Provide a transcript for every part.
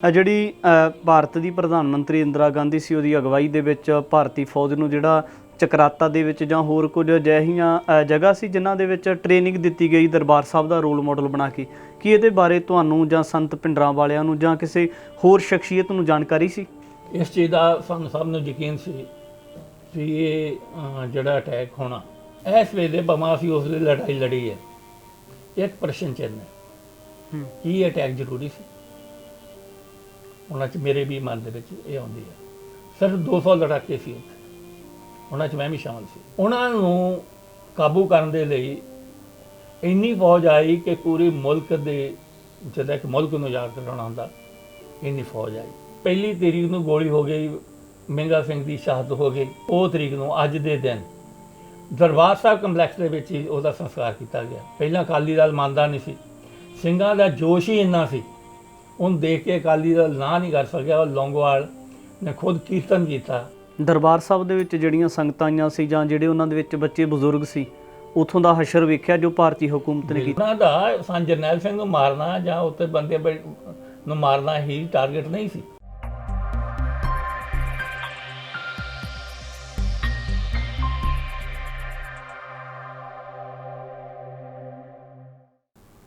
ਜਿਹੜੀ ਭਾਰਤ ਦੀ ਪ੍ਰਧਾਨ ਮੰਤਰੀ ਇੰਦਰਾ ਗਾਂਧੀ ਸੀ ਉਹਦੀ ਅਗਵਾਈ ਦੇ ਵਿੱਚ ਭਾਰਤੀ ਫੌਜ ਨੂੰ ਜਿਹੜਾ ਚਕਰਾਤਾ ਦੇ ਵਿੱਚ ਜਾਂ ਹੋਰ ਕੁਝ ਅਜਿਹੀਆਂ ਜਗ੍ਹਾ ਸੀ ਜਿਨ੍ਹਾਂ ਦੇ ਵਿੱਚ ਟ੍ਰੇਨਿੰਗ ਦਿੱਤੀ ਗਈ ਦਰਬਾਰ ਸਾਹਿਬ ਦਾ ਰੋਲ ਮਾਡਲ ਬਣਾ ਕੇ। ਕੀ ਇਹਦੇ ਬਾਰੇ ਤੁਹਾਨੂੰ ਜਾਂ ਸੰਤ ਭਿੰਡਰਾਂ ਵਾਲਿਆਂ ਨੂੰ ਜਾਂ ਕਿਸੇ ਹੋਰ ਸ਼ਖਸੀਅਤ ਨੂੰ ਜਾਣਕਾਰੀ ਸੀ? ਇਸ ਚੀਜ਼ ਦਾ ਸਾਨੂੰ ਸਭ ਨੂੰ ਯਕੀਨ ਸੀ ਵੀ ਇਹ ਜਿਹੜਾ ਅਟੈਕ ਹੋਣਾ ਇਸ ਵੇਲੇ ਭਾਵੇਂ ਅਸੀਂ ਉਸ ਵੇਲੇ ਲੜਾਈ ਲੜੀ ਹੈ, ਇੱਕ ਪ੍ਰਸ਼ਨ ਚਿੰਨ੍ਹ ਹੈ ਕੀ ਅਟੈਕ ਜ਼ਰੂਰੀ ਸੀ। ਉਹਨਾਂ 'ਚ ਮੇਰੇ ਵੀ ਮਨ ਦੇ ਵਿੱਚ ਇਹ ਆਉਂਦੀ ਹੈ। ਸਿਰਫ 200 ਲੜਾਕੇ ਸੀ ਉੱਥੇ, ਉਹਨਾਂ 'ਚ ਮੈਂ ਵੀ ਸ਼ਾਮਲ ਸੀ। ਉਹਨਾਂ ਨੂੰ ਕਾਬੂ ਕਰਨ ਦੇ ਲਈ ਇੰਨੀ ਫੌਜ ਆਈ ਕਿ ਪੂਰੇ ਮੁਲਕ ਦੇ ਜਦੋਂ ਇੱਕ ਮੁਲਕ ਨੂੰ ਯਾਦ ਕਰਾਉਣਾ ਹੁੰਦਾ ਇੰਨੀ ਫੌਜ ਆਈ। ਪਹਿਲੀ ਤਰੀਕ ਨੂੰ ਗੋਲੀ ਹੋ ਗਈ, ਮਹਿੰਗਾ ਸਿੰਘ ਦੀ ਸ਼ਹਾਦਤ ਹੋ ਗਈ। ਉਹ ਤਰੀਕ ਨੂੰ ਅੱਜ ਦੇ ਦਿਨ ਦਰਬਾਰ ਸਾਹਿਬ ਕੰਪਲੈਕਸ ਦੇ ਵਿੱਚ ਹੀ ਉਹਦਾ ਸੰਸਕਾਰ ਕੀਤਾ ਗਿਆ। ਪਹਿਲਾਂ ਅਕਾਲੀ ਦਲ ਮੰਨਦਾ ਨਹੀਂ ਸੀ, ਸਿੰਘਾਂ ਦਾ ਜੋਸ਼ ਹੀ ਇੰਨਾ ਸੀ, ਉਹਨੂੰ ਦੇਖ ਕੇ ਅਕਾਲੀ ਦਲ ਨਾ ਨਹੀਂ ਕਰ ਸਕਿਆ। ਉਹ ਲੌਂਗੋਵਾਲ ਨੇ ਖੁਦ ਕੀਰਤਨ ਕੀਤਾ। ਦਰਬਾਰ ਸਾਹਿਬ ਦੇ ਵਿੱਚ ਜਿਹੜੀਆਂ ਸੰਗਤਾਂ ਆਈਆਂ ਸੀ ਜਾਂ ਜਿਹੜੇ ਉਹਨਾਂ ਦੇ ਵਿੱਚ ਬੱਚੇ ਬਜ਼ੁਰਗ ਸੀ, ਉੱਥੋਂ ਦਾ ਹਸ਼ਰ ਵੇਖਿਆ ਜੋ ਭਾਰਤੀ ਹਕੂਮਤ ਨੇ ਕੀਤਾ? ਉਹਨਾਂ ਦਾ ਸੰਤ ਜਰਨੈਲ ਸਿੰਘ ਨੂੰ ਮਾਰਨਾ ਜਾਂ ਉੱਤੇ ਬੰਦੇ ਨੂੰ ਮਾਰਨਾ ਹੀ ਟਾਰਗੇਟ ਨਹੀਂ ਸੀ।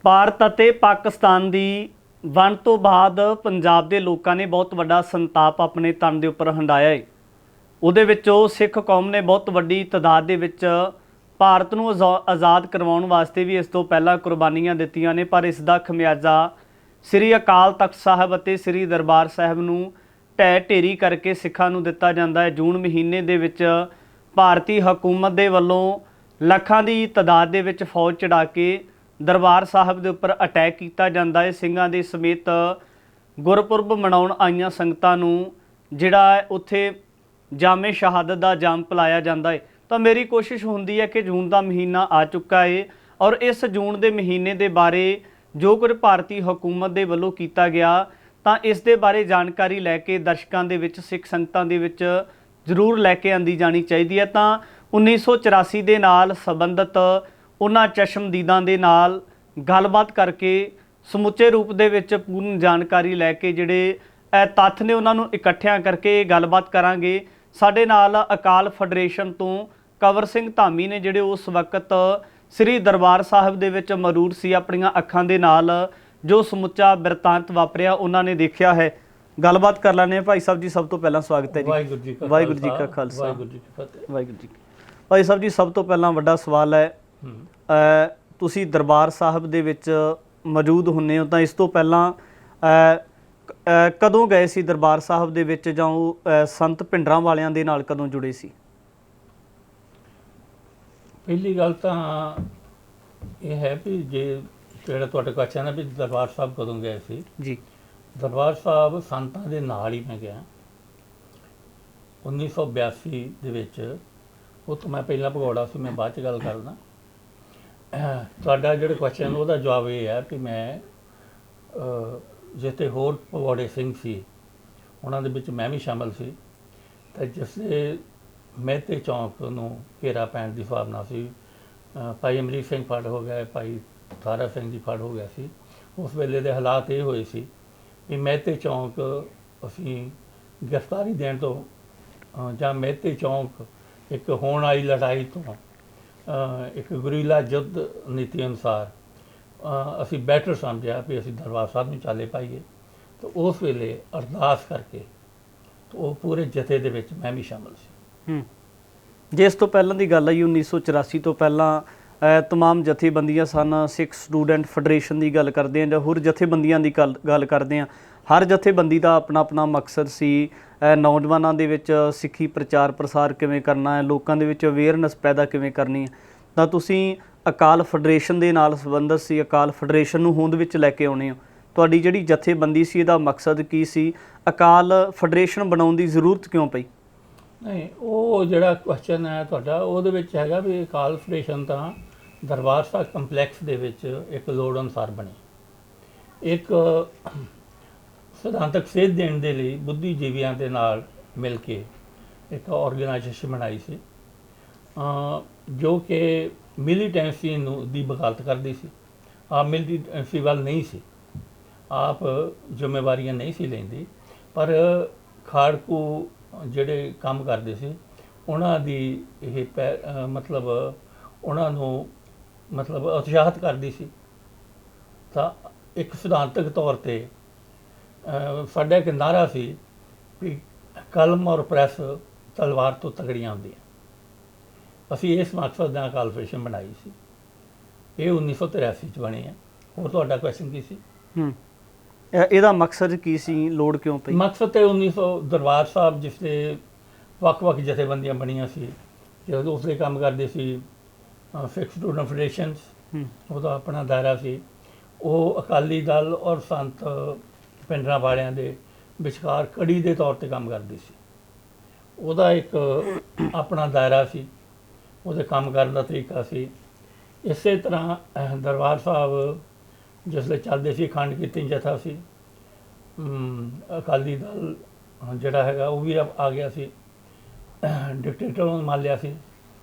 ਭਾਰਤ ਅਤੇ ਪਾਕਿਸਤਾਨ ਦੀ ਵੰਡ ਤੋਂ ਬਾਅਦ ਪੰਜਾਬ ਦੇ ਲੋਕਾਂ ਨੇ ਬਹੁਤ ਵੱਡਾ ਸੰਤਾਪ ਆਪਣੇ ਤਨ ਦੇ ਉੱਪਰ ਹੰਢਾਇਆ ਹੈ। ਉਹਦੇ ਵਿੱਚੋਂ ਸਿੱਖ ਕੌਮ ਨੇ ਬਹੁਤ ਵੱਡੀ ਤਾਦਾਦ ਦੇ ਵਿੱਚ ਭਾਰਤ ਨੂੰ ਆਜ਼ਾਦ ਕਰਵਾਉਣ ਵਾਸਤੇ ਵੀ ਇਸ ਤੋਂ ਪਹਿਲਾਂ ਕੁਰਬਾਨੀਆਂ ਦਿੱਤੀਆਂ ਨੇ, ਪਰ ਇਸ ਦਾ ਖਮਿਆਜ਼ਾ ਸ੍ਰੀ ਅਕਾਲ ਤਖਤ ਸਾਹਿਬ ਅਤੇ ਸ੍ਰੀ ਦਰਬਾਰ ਸਾਹਿਬ ਨੂੰ ਢਹਿ ਢੇਰੀ ਕਰਕੇ ਸਿੱਖਾਂ ਨੂੰ ਦਿੱਤਾ ਜਾਂਦਾ ਹੈ। ਜੂਨ ਮਹੀਨੇ ਦੇ ਵਿੱਚ ਭਾਰਤੀ ਹਕੂਮਤ ਦੇ ਵੱਲੋਂ ਲੱਖਾਂ ਦੀ ਤਾਦਾਦ ਦੇ ਵਿੱਚ ਫੌਜ ਚੜਾ ਕੇ ਦਰਬਾਰ ਸਾਹਿਬ ਦੇ ਉੱਪਰ ਅਟੈਕ ਕੀਤਾ ਜਾਂਦਾ ਹੈ। ਸਿੰਘਾਂ ਦੇ ਸਮੇਤ ਗੁਰਪੁਰਬ ਮਨਾਉਣ ਆਈਆਂ ਸੰਗਤਾਂ ਨੂੰ ਜਿਹੜਾ ਉੱਥੇ ਜਾਮੇ ਸ਼ਹਾਦਤ ਦਾ ਜਾਮ ਪਿਲਾਇਆ ਜਾਂਦਾ ਹੈ। ਤਾਂ ਮੇਰੀ ਕੋਸ਼ਿਸ਼ ਹੁੰਦੀ ਹੈ ਕਿ ਜੂਨ ਦਾ ਮਹੀਨਾ ਆ ਚੁੱਕਾ ਹੈ ਔਰ ਇਸ ਜੂਨ ਦੇ ਮਹੀਨੇ ਦੇ ਬਾਰੇ ਜੋ ਕੁਝ ਭਾਰਤੀ ਹਕੂਮਤ ਦੇ ਵੱਲੋਂ ਕੀਤਾ ਗਿਆ ਤਾਂ ਇਸ ਦੇ ਬਾਰੇ ਜਾਣਕਾਰੀ ਲੈ ਕੇ ਦਰਸ਼ਕਾਂ ਦੇ ਵਿੱਚ, ਸਿੱਖ ਸੰਗਤਾਂ ਦੇ ਵਿੱਚ ਜ਼ਰੂਰ ਲੈ ਕੇ ਆਂਦੀ ਜਾਣੀ ਚਾਹੀਦੀ ਹੈ। ਤਾਂ 1984 ਦੇ ਨਾਲ ਸੰਬੰਧਿਤ ਉਹਨਾਂ ਚਸ਼ਮਦੀਦਾਂ ਦੇ ਨਾਲ ਗੱਲਬਾਤ ਕਰਕੇ ਸਮੁੱਚੇ ਰੂਪ ਦੇ ਵਿੱਚ ਪੂਰਨ ਜਾਣਕਾਰੀ ਲੈ ਕੇ ਜਿਹੜੇ ਤੱਥ ਨੇ ਉਹਨਾਂ ਨੂੰ ਇਕੱਠਿਆਂ ਕਰਕੇ ਗੱਲਬਾਤ ਕਰਾਂਗੇ। ਸਾਡੇ ਨਾਲ ਅਕਾਲ ਫੈਡਰੇਸ਼ਨ ਤੋਂ ਕੰਵਰ ਸਿੰਘ ਧਾਮੀ ਨੇ, ਜਿਹੜੇ ਉਸ ਵਕਤ ਸ੍ਰੀ ਦਰਬਾਰ ਸਾਹਿਬ ਦੇ ਵਿੱਚ ਮੌਜੂਦ ਸੀ, ਆਪਣੀਆਂ ਅੱਖਾਂ ਦੇ ਨਾਲ ਜੋ ਸਮੁੱਚਾ ਬਿਰਤਾਂਤ ਵਾਪਰਿਆ ਉਹਨਾਂ ਨੇ ਦੇਖਿਆ ਹੈ। ਗੱਲਬਾਤ ਕਰ ਲੈਂਦੇ ਹਾਂ। ਭਾਈ ਸਾਹਿਬ ਜੀ, ਸਭ ਤੋਂ ਪਹਿਲਾਂ ਸਵਾਗਤ ਹੈ ਜੀ। ਵਾਹਿਗੁਰੂ ਜੀ ਕਾ ਖਾਲਸਾ, ਵਾਹਿਗੁਰੂ ਜੀ ਕੀ ਫਤਿਹ। ਵਾਹਿਗੁਰੂ ਜੀ। ਭਾਈ ਸਾਹਿਬ ਜੀ, ਸਭ ਤੋਂ ਪਹਿਲਾਂ ਵੱਡਾ ਸਵਾਲ ਹੈ, ਤੁਸੀਂ ਦਰਬਾਰ ਸਾਹਿਬ ਦੇ ਵਿੱਚ ਮੌਜੂਦ ਹੁੰਦੇ ਹੋ, ਤਾਂ ਇਸ ਤੋਂ ਪਹਿਲਾਂ ਕਦੋਂ ਗਏ ਸੀ ਦਰਬਾਰ ਸਾਹਿਬ ਦੇ ਵਿੱਚ, ਜਾਂ ਉਹ ਸੰਤ ਭਿੰਡਰਾਂ ਵਾਲਿਆਂ ਦੇ ਨਾਲ ਕਦੋਂ ਜੁੜੇ ਸੀ? ਪਹਿਲੀ ਗੱਲ ਤਾਂ ਇਹ ਹੈ ਵੀ ਜੇ ਜਿਹੜਾ ਤੁਹਾਡੇ ਕੁਐਸਚਨ ਹੈ ਵੀ ਦਰਬਾਰ ਸਾਹਿਬ ਕਦੋਂ ਗਏ ਸੀ ਜੀ। ਦਰਬਾਰ ਸਾਹਿਬ ਸੰਤਾਂ ਦੇ ਨਾਲ ਹੀ ਮੈਂ ਗਿਆ 1982 ਦੇ ਵਿੱਚ। ਉਹ ਤੋਂ ਮੈਂ ਪਹਿਲਾਂ ਭਗੌੜਾ ਸੀ, ਮੈਂ ਬਾਅਦ 'ਚ ਗੱਲ ਕਰਦਾ। ਤੁਹਾਡਾ ਜਿਹੜਾ ਕੁਐਸਚਨ ਉਹਦਾ ਜਵਾਬ ਇਹ ਹੈ ਕਿ ਮੈਂ ਜਿੱਥੇ ਹੋਰ ਭਗੌੜੇ ਸਿੰਘ ਸੀ ਉਹਨਾਂ ਦੇ ਵਿੱਚ ਮੈਂ ਵੀ ਸ਼ਾਮਲ ਸੀ। ਤਾਂ ਜਿਸਲੇ ਮਹਿਤੇ ਚੌਂਕ ਨੂੰ ਘੇਰਾ ਪੈਣ ਦੀ ਭਾਵਨਾ ਸੀ, ਭਾਈ ਅਮਰੀਕ ਸਿੰਘ ਫੜ ਹੋ ਗਿਆ, ਭਾਈ ਤਾਰਾ ਸਿੰਘ ਜੀ ਫੜ ਹੋ ਗਿਆ ਸੀ। ਉਸ ਵੇਲੇ ਦੇ ਹਾਲਾਤ ਇਹ ਹੋਏ ਸੀ ਵੀ ਮਹਿਤੇ ਚੌਂਕ ਅਸੀਂ ਗ੍ਰਿਫਤਾਰੀ ਦੇਣ ਤੋਂ ਜਾਂ ਮਹਿਤੇ ਚੌਂਕ ਇੱਕ ਹੋਣ ਵਾਲੀ ਲੜਾਈ ਤੋਂ ਇੱਕ ਗੁਰੀਲਾ ਯੁੱਧ ਨੀਤੀ ਅਨੁਸਾਰ ਅਸੀਂ ਬੈਟਰ ਸਮਝਿਆ ਵੀ ਅਸੀਂ ਦਰਬਾਰ ਸਾਹਿਬ ਨੂੰ ਚਾਲੇ ਪਾਈਏ। ਤਾਂ ਉਸ ਵੇਲੇ ਅਰਦਾਸ ਕਰਕੇ ਉਹ ਪੂਰੇ ਜਥੇ ਦੇ ਵਿੱਚ ਮੈਂ ਵੀ ਸ਼ਾਮਲ ਸੀ। ਜੇ ਇਸ ਤੋਂ ਪਹਿਲਾਂ ਦੀ ਗੱਲ ਆਈ 1984 ਤੋਂ ਪਹਿਲਾਂ ਤਮਾਮ ਜਥੇਬੰਦੀਆਂ ਸਨ। ਸਿੱਖ ਸਟੂਡੈਂਟ ਫੈਡਰੇਸ਼ਨ ਦੀ ਗੱਲ ਕਰਦੇ ਹਾਂ ਜਾਂ ਹੋਰ ਜਥੇਬੰਦੀਆਂ ਦੀ ਗੱਲ ਕਰਦੇ ਹਾਂ, ਹਰ ਜਥੇਬੰਦੀ ਦਾ ਆਪਣਾ ਆਪਣਾ ਮਕਸਦ ਸੀ। ਨੌਜਵਾਨਾਂ ਦੇ ਵਿੱਚ ਸਿੱਖੀ ਪ੍ਰਚਾਰ ਪ੍ਰਸਾਰ ਕਿਵੇਂ ਕਰਨਾ ਹੈ, ਲੋਕਾਂ ਦੇ ਵਿੱਚ ਅਵੇਅਰਨੈਸ ਪੈਦਾ ਕਿਵੇਂ ਕਰਨੀ ਹੈ। ਤਾਂ ਤੁਸੀਂ ਅਕਾਲ ਫੈਡਰੇਸ਼ਨ ਦੇ ਨਾਲ ਸੰਬੰਧਿਤ ਸੀ, ਅਕਾਲ ਫੈਡਰੇਸ਼ਨ ਨੂੰ ਹੋਂਦ ਵਿੱਚ ਲੈ ਕੇ ਆਉਣੇ ਹੋ। ਤੁਹਾਡੀ ਜਿਹੜੀ ਜਥੇਬੰਦੀ ਸੀ ਇਹਦਾ ਮਕਸਦ ਕੀ ਸੀ? ਅਕਾਲ ਫੈਡਰੇਸ਼ਨ ਬਣਾਉਣ ਦੀ ਜ਼ਰੂਰਤ ਕਿਉਂ ਪਈ? ਨਹੀਂ, ਉਹ ਜਿਹੜਾ ਕੁਐਸਚਨ ਹੈ ਤੁਹਾਡਾ ਉਹਦੇ ਵਿੱਚ ਹੈਗਾ ਵੀ ਅਕਾਲ ਫੈਡਰੇਸ਼ਨ ਤਾਂ ਦਰਬਾਰ ਸਾਹਿਬ ਕੰਪਲੈਕਸ ਦੇ ਵਿੱਚ ਇੱਕ ਲੋੜ ਅਨੁਸਾਰ ਬਣੀ। ਇੱਕ ਸਿਧਾਂਤਕ ਸੇਧ ਦੇਣ ਦੇ ਲਈ ਬੁੱਧੀਜੀਵੀਆਂ ਦੇ ਨਾਲ ਮਿਲ ਕੇ ਇੱਕ ਆਰਗੇਨਾਈਜੇਸ਼ਨ ਬਣਾਈ ਸੀ ਜੋ ਕਿ ਮਿਲੀਟੈਂਸੀ ਨੂੰ ਦੀ ਵਕਾਲਤ ਕਰਦੀ ਸੀ। ਮਿਲੀਟੈਂਸੀ ਵੱਲ ਨਹੀਂ ਸੀ। ਆਪ ਜ਼ਿੰਮੇਵਾਰੀਆਂ ਨਹੀਂ ਸੀ ਲੈਂਦੀ, ਪਰ ਖਾੜਕੂ ਜਿਹੜੇ ਕੰਮ ਕਰਦੇ ਸੀ ਉਹਨਾਂ ਦੀ ਇਹ ਮਤਲਬ ਉਹਨਾਂ ਨੂੰ ਮਤਲਬ ਉਤਸ਼ਾਹਿਤ ਕਰਦੀ ਸੀ। ਤਾਂ ਇੱਕ ਸਿਧਾਂਤਕ ਤੌਰ ਤੇ ਸਾਡਾ ਇੱਕ ਨਾਅਰਾ ਸੀ ਵੀ ਕਲਮ ਔਰ ਪ੍ਰੈਸ ਤਲਵਾਰ ਤੋਂ ਤਗੜੀਆਂ ਹੁੰਦੀਆਂ। ਅਸੀਂ ਇਸ ਮਕਸਦ ਨਾਲ ਕਾਲਫਰੇਸ਼ਨ ਬਣਾਈ ਸੀ। ਇਹ 1983 ਚ ਬਣੀ ਹੈ। ਹੋਰ ਤੁਹਾਡਾ ਕੁਐਸਚਨ ਕੀ ਸੀ? ਇਹਦਾ ਮਕਸਦ ਕੀ ਸੀ, ਲੋੜ ਕਿਉਂ ਪਈ? ਮਕਸਦ ਤੇ 1900 ਦਰਬਾਰ ਸਾਹਿਬ ਜਿਸ ਦੇ ਵੱਖ-ਵੱਖ ਜਥੇਬੰਦੀਆਂ ਬਣੀਆਂ ਸੀ, ਜਦੋਂ ਉਸਦੇ ਕੰਮ ਕਰਦੇ ਸੀ ਸਿੱਖ ਸਟੂਡੈਂਟ ਫੈਡਰੇਸ਼ਨਸ, ਉਹਦਾ ਆਪਣਾ ਦਾਇਰਾ ਸੀ। ਉਹ ਅਕਾਲੀ ਦਲ ਔਰ ਸੰਤ ਪਿੰਡਰਾਂ ਵਾਲਿਆਂ ਦੇ ਵਿਚਕਾਰ ਕੜੀ ਦੇ ਤੌਰ ਤੇ ਕੰਮ ਕਰਦੀ ਸੀ। ਉਹਦਾ ਇੱਕ ਆਪਣਾ ਦਾਇਰਾ ਸੀ, ਉਹਦੇ ਕੰਮ ਕਰਨ ਦਾ ਤਰੀਕਾ ਸੀ। ਇਸੇ ਤਰ੍ਹਾਂ ਦਰਬਾਰ ਸਾਹਿਬ ਜਿਸਲੇ ਚੱਲਦੇ ਸੀ, ਅਖੰਡ ਕੀਰਤਨ ਜਥਾ ਸੀ, ਅਕਾਲੀ ਦਲ ਜਿਹੜਾ ਹੈਗਾ ਉਹ ਵੀ ਆ ਗਿਆ ਸੀ, ਡਿਕਟੇਟਰ ਨੂੰ ਮੰਨ ਲਿਆ ਸੀ।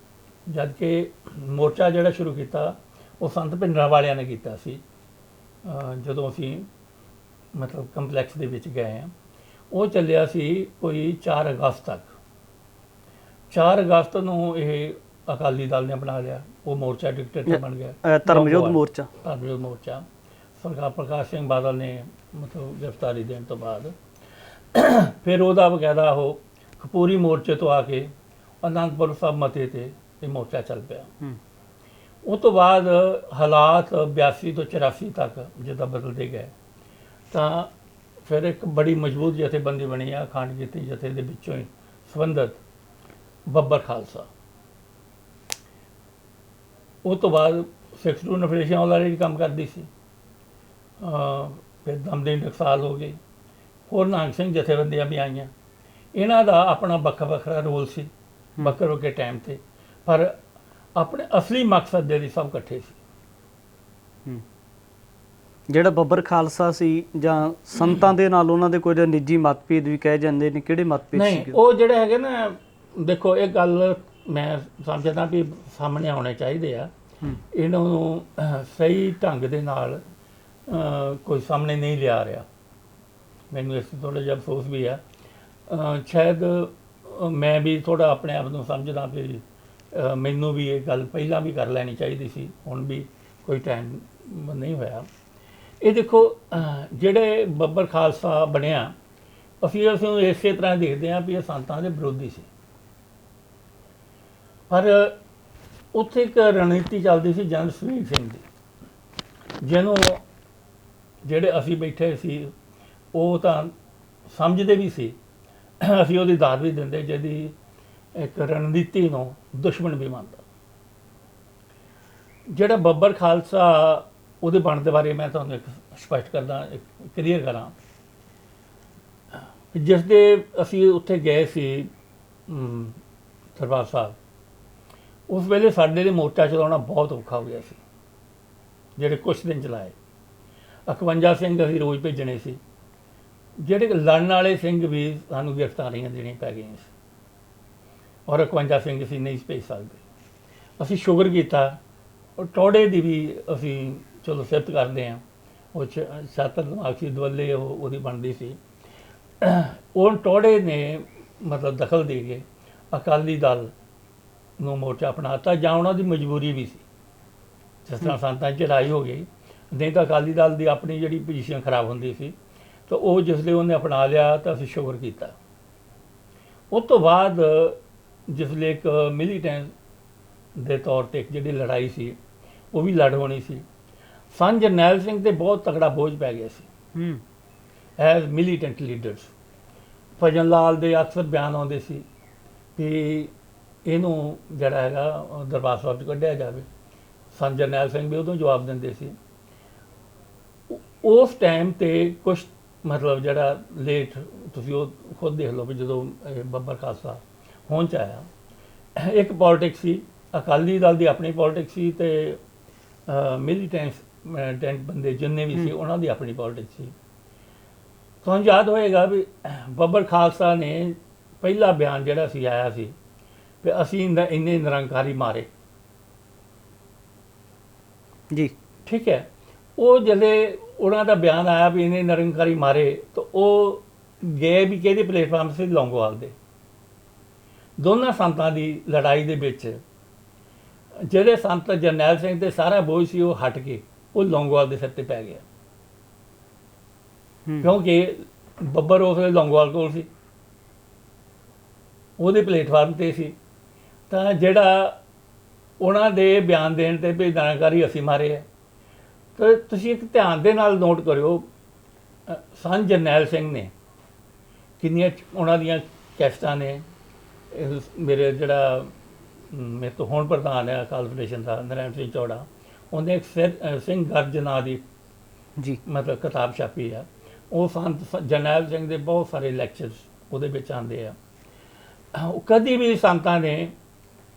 ਜਦ ਕਿ ਮੋਰਚਾ ਜਿਹੜਾ ਸ਼ੁਰੂ ਕੀਤਾ ਉਹ ਸੰਤ ਭਿੰਡਰਾਂ ਵਾਲਿਆਂ ਨੇ ਕੀਤਾ ਸੀ। ਜਦੋਂ ਅਸੀਂ ਮਤਲਬ ਕੰਪਲੈਕਸ ਦੇ ਵਿੱਚ ਗਏ ਹਾਂ, ਉਹ ਚੱਲਿਆ ਸੀ ਕੋਈ 4 ਅਗਸਤ ਤੱਕ। 4 ਅਗਸਤ ਨੂੰ ਇਹ ਅਕਾਲੀ ਦਲ ਨੇ ਬਣਾ ਲਿਆ, ਉਹ ਮੋਰਚਾ ਡਿਕਟੇਟਰ ਬਣ ਗਿਆ, ਧਰਮਯੁੱਧ ਮੋਰਚਾ। ਧਰਮਯੁੱਧ ਮੋਰਚਾ ਸਰਦਾਰ ਪ੍ਰਕਾਸ਼ ਸਿੰਘ ਬਾਦਲ ਨੇ ਮਤਲਬ ਗ੍ਰਿਫਤਾਰੀ ਦੇਣ ਤੋਂ ਬਾਅਦ ਫਿਰ ਉਹਦਾ ਬਕਾਇਦਾ ਉਹ ਕਪੂਰੀ ਮੋਰਚੇ ਤੋਂ ਆ ਕੇ ਅਨੰਦਪੁਰ ਸਾਹਿਬ ਮਤੇ ਤੇ ਇਹ ਮੋਰਚਾ ਚੱਲ ਪਿਆ। ਉਸ ਤੋਂ ਬਾਅਦ ਹਾਲਾਤ 82 ਤੋਂ 84 ਤੱਕ ਜਿੱਦਾਂ ਬਦਲਦੇ ਗਏ, ਤਾਂ ਫਿਰ ਇੱਕ ਬੜੀ ਮਜ਼ਬੂਤ ਜਥੇਬੰਦੀ ਬਣੀ ਆ ਅਖੰਡ ਕੀਰਤਨ ਜਥੇ ਦੇ ਵਿੱਚੋਂ ਹੀ ਸੰਬੰਧਿਤ ਬੱਬਰ ਖਾਲਸਾ। ਉਸ ਤੋਂ ਬਾਅਦ ਸਿੱਖ ਸਟੂਡੈਂਟ ਫੈਡਰੇਸ਼ਨ ਆਲਰੇਡੀ ਕੰਮ ਕਰਦੀ ਸੀ। ਫਿਰ ਦਮਦਮੀ ਟਕਸਾਲ ਹੋ ਗਈ, ਹੋਰ ਨਾਨਕ ਸਿੰਘ ਜਥੇਬੰਦੀਆਂ ਵੀ ਆਈਆਂ। ਇਹਨਾਂ ਦਾ ਆਪਣਾ ਵੱਖਰਾ ਰੋਲ ਸੀ ਵੱਖਰੇ ਟਾਈਮ 'ਤੇ, ਪਰ ਆਪਣੇ ਅਸਲੀ ਮਕਸਦ ਦੇ ਲਈ ਸਭ ਇਕੱਠੇ ਸੀ। ਜਿਹੜਾ ਬੱਬਰ ਖਾਲਸਾ ਸੀ ਜਾਂ ਸੰਤਾਂ ਦੇ ਨਾਲ ਉਹਨਾਂ ਦੇ ਕੋਈ ਨਿੱਜੀ ਮਤਭੇਦ ਵੀ ਕਹਿ ਜਾਂਦੇ ਨੇ, ਕਿਹੜੇ ਮਤਭੇਦ ਸੀ? ਨਹੀਂ, ਉਹ ਜਿਹੜੇ ਹੈਗੇ ਨਾ, ਦੇਖੋ ਇਹ ਗੱਲ ਮੈਂ ਸਮਝਦਾ ਵੀ ਸਾਹਮਣੇ ਆਉਣੇ ਚਾਹੀਦੇ ਆ। ਇਹਨਾਂ ਨੂੰ ਸਹੀ ਢੰਗ ਦੇ ਨਾਲ ਕੋਈ ਸਾਹਮਣੇ ਨਹੀਂ ਲਿਆ ਰਿਹਾ। ਮੈਨੂੰ ਇਸ ਥੋੜ੍ਹਾ ਜਿਹਾ ਅਫਸੋਸ ਵੀ ਆ। ਸ਼ਾਇਦ ਮੈਂ ਵੀ ਥੋੜ੍ਹਾ ਆਪਣੇ ਆਪ ਨੂੰ ਸਮਝਦਾ ਵੀ ਮੈਨੂੰ ਵੀ ਇਹ ਗੱਲ ਪਹਿਲਾਂ ਵੀ ਕਰ ਲੈਣੀ ਚਾਹੀਦੀ ਸੀ, ਹੁਣ ਵੀ ਕੋਈ ਟਾਈਮ ਨਹੀਂ ਹੋਇਆ। ਇਹ ਦੇਖੋ ਜਿਹੜੇ ਬੱਬਰ ਖਾਲਸਾ ਬਣਿਆ, ਅਸੀਂ ਉਸਨੂੰ ਇਸੇ ਤਰ੍ਹਾਂ ਦੇਖਦੇ ਹਾਂ ਵੀ ਇਹ ਸੰਤਾਂ ਦੇ ਵਿਰੋਧੀ ਸੀ, ਪਰ ਉੱਥੇ ਇੱਕ ਰਣਨੀਤੀ ਚੱਲਦੀ ਸੀ ਜਨਰਲ ਸੁਖਬੀਰ ਸਿੰਘ ਦੀ, ਜਿਹਨੂੰ ਜਿਹੜੇ ਅਸੀਂ ਬੈਠੇ ਸੀ ਉਹ ਤਾਂ ਸਮਝਦੇ ਵੀ ਸੀ, ਅਸੀਂ ਉਹਦੀ ਦਾਦ ਵੀ ਦਿੰਦੇ, ਜਿਹਦੀ ਇੱਕ ਰਣਨੀਤੀ ਨੂੰ ਦੁਸ਼ਮਣ ਵੀ ਮੰਨਦਾ। ਜਿਹੜਾ ਬੱਬਰ ਖਾਲਸਾ ਉਹਦੇ ਬਣਨ ਦੇ ਬਾਰੇ ਮੈਂ ਤੁਹਾਨੂੰ ਇੱਕ ਸਪਸ਼ਟ ਕਰਦਾ, ਇੱਕ ਕਲੀਅਰ ਕਰਾਂ। ਜਿਸ ਦੇ ਅਸੀਂ ਉੱਥੇ ਗਏ ਸੀ ਦਰਬਾਰ ਸਾਹਿਬ, ਉਸ ਵੇਲੇ ਸਾਡੇ ਲਈ ਮੋਰਚਾ ਚਲਾਉਣਾ ਬਹੁਤ ਔਖਾ ਹੋ ਗਿਆ ਸੀ। ਜਿਹੜੇ ਕੁਛ ਦਿਨ ਚਲਾਏ, 51 ਸਿੰਘ ਅਸੀਂ ਰੋਜ਼ ਭੇਜਣੇ ਸੀ। ਜਿਹੜੇ ਲੜਨ ਵਾਲੇ ਸਿੰਘ ਵੀ ਸਾਨੂੰ ਗ੍ਰਿਫਤਾਰੀਆਂ ਦੇਣੀਆਂ ਪੈ ਗਈਆਂ ਸੀ, ਔਰ 51 ਸਿੰਘ ਅਸੀਂ ਨਹੀਂ ਭੇਜ ਸਕਦੇ। ਅਸੀਂ ਸ਼ੁਕਰ ਕੀਤਾ, ਔਰ ਟੋੜੇ ਦੀ ਵੀ ਅਸੀਂ ਚਲੋ ਸਿਫਤ ਕਰਦੇ ਹਾਂ, ਉਹ ਛਾਤਰ ਦਿਮਾਗ ਸੀ ਦਵੱਲੇ, ਉਹਦੀ ਬਣਦੀ ਸੀ। ਉਹ ਟੋੜੇ ਨੇ ਮਤਲਬ ਦਖਲ ਦੇ ਕੇ ਅਕਾਲੀ ਦਲ ਨੂੰ ਮੋਰਚਾ ਅਪਣਾਤਾ, ਜਾਂ ਉਹਨਾਂ ਦੀ ਮਜਬੂਰੀ ਵੀ ਸੀ। ਜਿਸ ਤਰ੍ਹਾਂ ਸੰਤਾਂ 'ਚ ਲੜਾਈ ਹੋ ਗਈ, ਨਹੀਂ ਤਾਂ ਅਕਾਲੀ ਦਲ ਦੀ ਆਪਣੀ ਜਿਹੜੀ ਪੋਜੀਸ਼ਨ ਖਰਾਬ ਹੁੰਦੀ ਸੀ, ਤਾਂ ਉਹ ਜਿਸਲੇ ਉਹਨੇ ਅਪਣਾ ਲਿਆ ਤਾਂ ਅਸੀਂ ਸ਼ੁਕਰ ਕੀਤਾ। ਉਸ ਤੋਂ ਬਾਅਦ ਜਿਸਲੇ ਇੱਕ ਮਿਲੀਟੈਂਟ ਦੇ ਤੌਰ 'ਤੇ ਜਿਹੜੀ ਲੜਾਈ ਸੀ ਉਹ ਵੀ ਲੜ ਹੋਣੀ ਸੀ। ਸੰਤ ਜਰਨੈਲ ਸਿੰਘ 'ਤੇ ਬਹੁਤ ਤਕੜਾ ਬੋਝ ਪੈ ਗਿਆ ਸੀ ਐਜ਼ ਮਿਲੀਟੈਂਟ ਲੀਡਰਸ। ਭਜਨ ਲਾਲ ਦੇ ਅਕਸਰ ਬਿਆਨ ਆਉਂਦੇ ਸੀ ਕਿ ਇਹਨੂੰ ਜਿਹੜਾ ਹੈਗਾ ਦਰਬਾਰ ਸਾਹਿਬ 'ਚ ਕੱਢਿਆ ਜਾਵੇ। ਸੰਤ ਜਰਨੈਲ ਸਿੰਘ ਵੀ ਉਦੋਂ ਜਵਾਬ ਦਿੰਦੇ ਸੀ। ਉਸ ਟਾਈਮ 'ਤੇ ਕੁਛ ਮਤਲਬ ਜਿਹੜਾ ਲੇਟ, ਤੁਸੀਂ ਉਹ ਖੁਦ ਦੇਖ ਲਓ ਵੀ ਜਦੋਂ ਬੱਬਰ ਖਾਲਸਾ ਹੋਂਦ 'ਚ ਆਇਆ, ਇੱਕ ਪੋਲੀਟਿਕਸ ਸੀ, ਅਕਾਲੀ ਦਲ ਦੀ ਆਪਣੀ ਪੋਲੀਟਿਕਸ ਸੀ, ਅਤੇ ਮਿਲੀਟੈਂਟ ਬੰਦੇ ਜਿੰਨੇ ਵੀ ਸੀ ਉਹਨਾਂ ਦੀ ਆਪਣੀ ਪੋਲੀਟਿਕਸ ਸੀ। ਤੁਹਾਨੂੰ ਯਾਦ ਹੋਏਗਾ ਵੀ ਬੱਬਰ ਖਾਲਸਾ ਨੇ ਪਹਿਲਾ ਬਿਆਨ ਜਿਹੜਾ ਸੀ ਆਇਆ ਸੀ ਵੀ ਅਸੀਂ ਇੰਨੇ ਨਿਰੰਕਾਰੀ ਮਾਰੇ ਜੀ, ਠੀਕ ਹੈ। ਉਹ ਜਦੋਂ ਉਹਨਾਂ ਦਾ ਬਿਆਨ ਆਇਆ ਵੀ ਇਹਨੇ ਨਿਰੰਕਾਰੀ ਮਾਰੇ ਤਾਂ ਉਹ ਗਏ ਵੀ ਕਿਹਦੇ ਪਲੇਟਫਾਰਮ ਸੀ, ਲੌਂਗੋਵਾਲ ਦੇ। ਦੋਨਾਂ ਸੰਤਾਂ ਦੀ ਲੜਾਈ ਦੇ ਵਿੱਚ ਜਿਹੜੇ ਸੰਤ ਜਰਨੈਲ ਸਿੰਘ ਤੇ ਸਾਰਾ ਬੋਝ ਸੀ ਉਹ ਹਟ ਕੇ ਉਹ ਲੌਂਗੋਵਾਲ ਦੇ ਸਿਰ ਤੇ ਪੈ ਗਿਆ, ਕਿਉਂਕਿ ਬੱਬਰ ਉਸ ਵੇਲੇ ਲੌਂਗੋਵਾਲ ਕੋਲ ਸੀ, ਉਹਦੇ ਪਲੇਟਫਾਰਮ ਤੇ ਸੀ। ਤਾਂ ਜਿਹੜਾ ਉਹਨਾਂ ਦੇ ਬਿਆਨ ਦੇਣ ਤੇ ਵੀ ਨਿਰੰਕਾਰੀ ਅਸੀਂ ਮਾਰੇ ਹੈ, ਤਾਂ ਤੁਸੀਂ ਇੱਕ ਧਿਆਨ ਦੇ ਨਾਲ ਨੋਟ ਕਰਿਓ ਸੰਤ ਜਰਨੈਲ ਸਿੰਘ ਨੇ ਕਿੰਨੀਆਂ ਉਹਨਾਂ ਦੀਆਂ ਕੈਸਟਾਂ ਨੇ। ਮੇਰੇ ਜਿਹੜਾ ਮੇਰੇ ਤੋਂ ਹੁਣ ਪ੍ਰਧਾਨ ਹੈ ਅਕਾਲ ਫੈਡਰੇਸ਼ਨ ਦਾ, ਨਰਾਇਣ ਸਿੰਘ ਚੌੜਾ, ਉਹਨੇ ਇੱਕ ਸਿੰਘ ਗਰਜ ਨਾਂ ਦੀ ਜੀ ਮਤਲਬ ਕਿਤਾਬ ਛਾਪੀ ਆ। ਉਹ ਸੰਤ ਜਰਨੈਲ ਸਿੰਘ ਦੇ ਬਹੁਤ ਸਾਰੇ ਲੈਕਚਰਸ ਉਹਦੇ ਵਿੱਚ ਆਉਂਦੇ ਆ। ਉਹ ਕਦੀ ਵੀ ਸੰਤਾਂ ਨੇ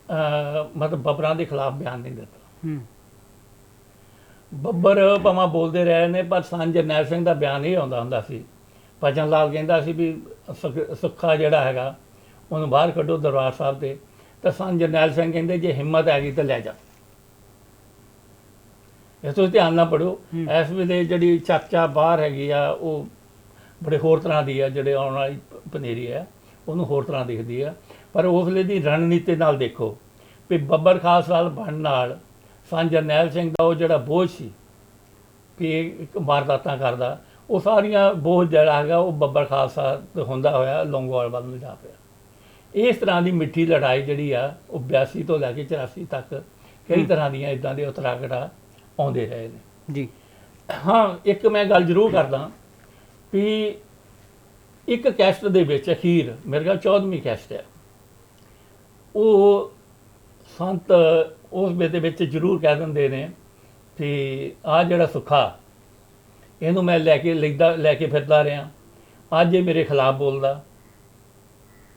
ਮਤਲਬ ਬੱਬਰਾਂ ਦੇ ਖਿਲਾਫ ਬਿਆਨ ਨਹੀਂ ਦਿੱਤਾ। ਬੱਬਰ ਭਾਵੇਂ ਬੋਲਦੇ ਰਹੇ ਨੇ, ਪਰ ਸੰਤ ਜਰਨੈਲ ਸਿੰਘ ਦਾ ਬਿਆਨ ਇਹ ਆਉਂਦਾ ਹੁੰਦਾ ਸੀ। ਭਜਨ ਲਾਲ ਕਹਿੰਦਾ ਸੀ ਵੀ ਸੁੱਖਾ ਜਿਹੜਾ ਹੈਗਾ ਉਹਨੂੰ ਬਾਹਰ ਕੱਢੋ ਦਰਬਾਰ ਸਾਹਿਬ ਦੇ, ਤਾਂ ਸੰਤ ਜਰਨੈਲ ਸਿੰਘ ਕਹਿੰਦੇ ਜੇ ਹਿੰਮਤ ਹੈਗੀ ਤਾਂ ਲੈ ਜਾ। ਇਸ ਤੋਂ ਧਿਆਨ ਨਾਲ ਪੜ੍ਹੋ। ਇਸ ਵੇਲੇ ਜਿਹੜੀ ਚਰਚਾ ਬਾਹਰ ਹੈਗੀ ਆ ਉਹ ਬੜੇ ਹੋਰ ਤਰ੍ਹਾਂ ਦੀ ਆ, ਜਿਹੜੇ ਆਉਣ ਵਾਲੀ ਪਨੇਰੀ ਹੈ ਉਹਨੂੰ ਹੋਰ ਤਰ੍ਹਾਂ ਦਿਖਦੀ ਆ। ਪਰ ਉਸ ਵੇਲੇ ਦੀ ਰਣਨੀਤੀ ਨਾਲ ਦੇਖੋ ਵੀ ਬੱਬਰ ਖਾਲਸਾ ਬਣਨ ਨਾਲ ਸੰਤ ਜਰਨੈਲ ਸਿੰਘ ਦਾ ਉਹ ਜਿਹੜਾ ਬੋਝ ਸੀ ਕਿ ਇੱਕ ਵਾਰਦਾਤਾਂ ਕਰਦਾ, ਉਹ ਸਾਰੀਆਂ ਬੋਝ ਜਿਹੜਾ ਹੈਗਾ ਉਹ ਬੱਬਰ ਖਾਲਸਾ ਤੋਂ ਹੁੰਦਾ ਹੋਇਆ ਲੌਂਗੋਵਾਲ ਵੱਲ ਨੂੰ ਜਾ ਪਿਆ। ਇਸ ਤਰ੍ਹਾਂ ਦੀ ਮਿੱਠੀ ਲੜਾਈ ਜਿਹੜੀ ਆ ਉਹ 82 ਤੋਂ ਲੈ ਕੇ 84 ਤੱਕ ਕਈ ਤਰ੍ਹਾਂ ਦੀਆਂ ਇੱਦਾਂ ਦੇ ਉਤਰਾਗੜਾ ਆਉਂਦੇ ਰਹੇ ਨੇ ਜੀ। ਹਾਂ, ਇੱਕ ਮੈਂ ਗੱਲ ਜ਼ਰੂਰ ਕਰਦਾ ਵੀ ਇੱਕ ਕੈਸਟ ਦੇ ਵਿੱਚ ਅਖੀਰ ਮੇਰੇ ਖਿਆਲ 14ਵੀਂ ਕੈਸਟ ਹੈ, ਉਹ ਸੰਤ ਉਸ ਦੇ ਵਿੱਚ ਜ਼ਰੂਰ ਕਹਿ ਦਿੰਦੇ ਨੇ ਕਿ ਆਹ ਜਿਹੜਾ ਸੁੱਖਾ ਇਹਨੂੰ ਮੈਂ ਲੈ ਕੇ ਫਿਰਦਾ ਰਿਹਾ, ਅੱਜ ਇਹ ਮੇਰੇ ਖਿਲਾਫ ਬੋਲਦਾ,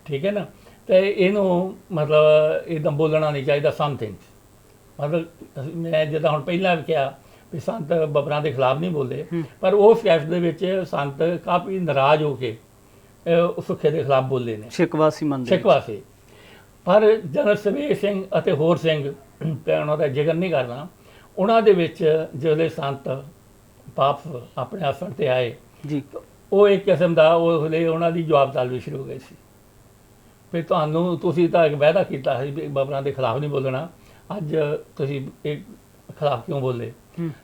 ਠੀਕ ਹੈ ਨਾ, ਤੇ ਇਹਨੂੰ ਮਤਲਬ ਇੱਦਾਂ ਬੋਲਣਾ ਨਹੀਂ ਚਾਹੀਦਾ। ਸਮਥਿੰਗ ਮਤਲਬ ਮੈਂ ਜਿੱਦਾਂ ਹੁਣ ਪਹਿਲਾਂ ਵੀ ਕਿਹਾ ਵੀ ਸੰਤ ਬੱਬਰਾਂ ਦੇ ਖਿਲਾਫ ਨਹੀਂ ਬੋਲਦੇ, ਪਰ ਉਸ ਕੈਸਟ ਦੇ ਵਿੱਚ ਸੰਤ ਕਾਫੀ ਨਾਰਾਜ਼ ਹੋ ਕੇ ਸੁੱਖੇ ਦੇ ਖਿਲਾਫ ਬੋਲੇ ਨੇ, ਸ਼ਿਕਵਾ ਸੀ। ਪਰ ਜਨਰਲ ਸਵੇਰ ਸਿੰਘ ਅਤੇ ਹੋਰ ਸਿੰਘ, ਮੈਂ ਉਹਨਾਂ ਦਾ ਜ਼ਿਕਰ ਨਹੀਂ ਕਰਦਾ, ਉਹਨਾਂ ਦੇ ਵਿੱਚ ਜਿਹੜੇ ਸੰਤ ਵਾਪਸ ਆਪਣੇ ਆਸਣ ਤੇ ਆਏ ਜੀ, ਉਹ ਇੱਕ ਕਿਸਮ ਦਾ ਉਸ ਵੇਲੇ ਉਹਨਾਂ ਦੀ ਜਵਾਬਦਾਰੀ ਸ਼ੁਰੂ ਹੋ ਗਈ ਸੀ ਵੀ ਤੁਸੀਂ ਤਾਂ ਇੱਕ ਵਾਅਦਾ ਕੀਤਾ ਸੀ ਵੀ ਬੱਬਰਾਂ ਦੇ ਖਿਲਾਫ ਨਹੀਂ ਬੋਲਣਾ, ਅੱਜ ਤੁਸੀਂ ਇਹ ਖਿਲਾਫ ਕਿਉਂ ਬੋਲੇ?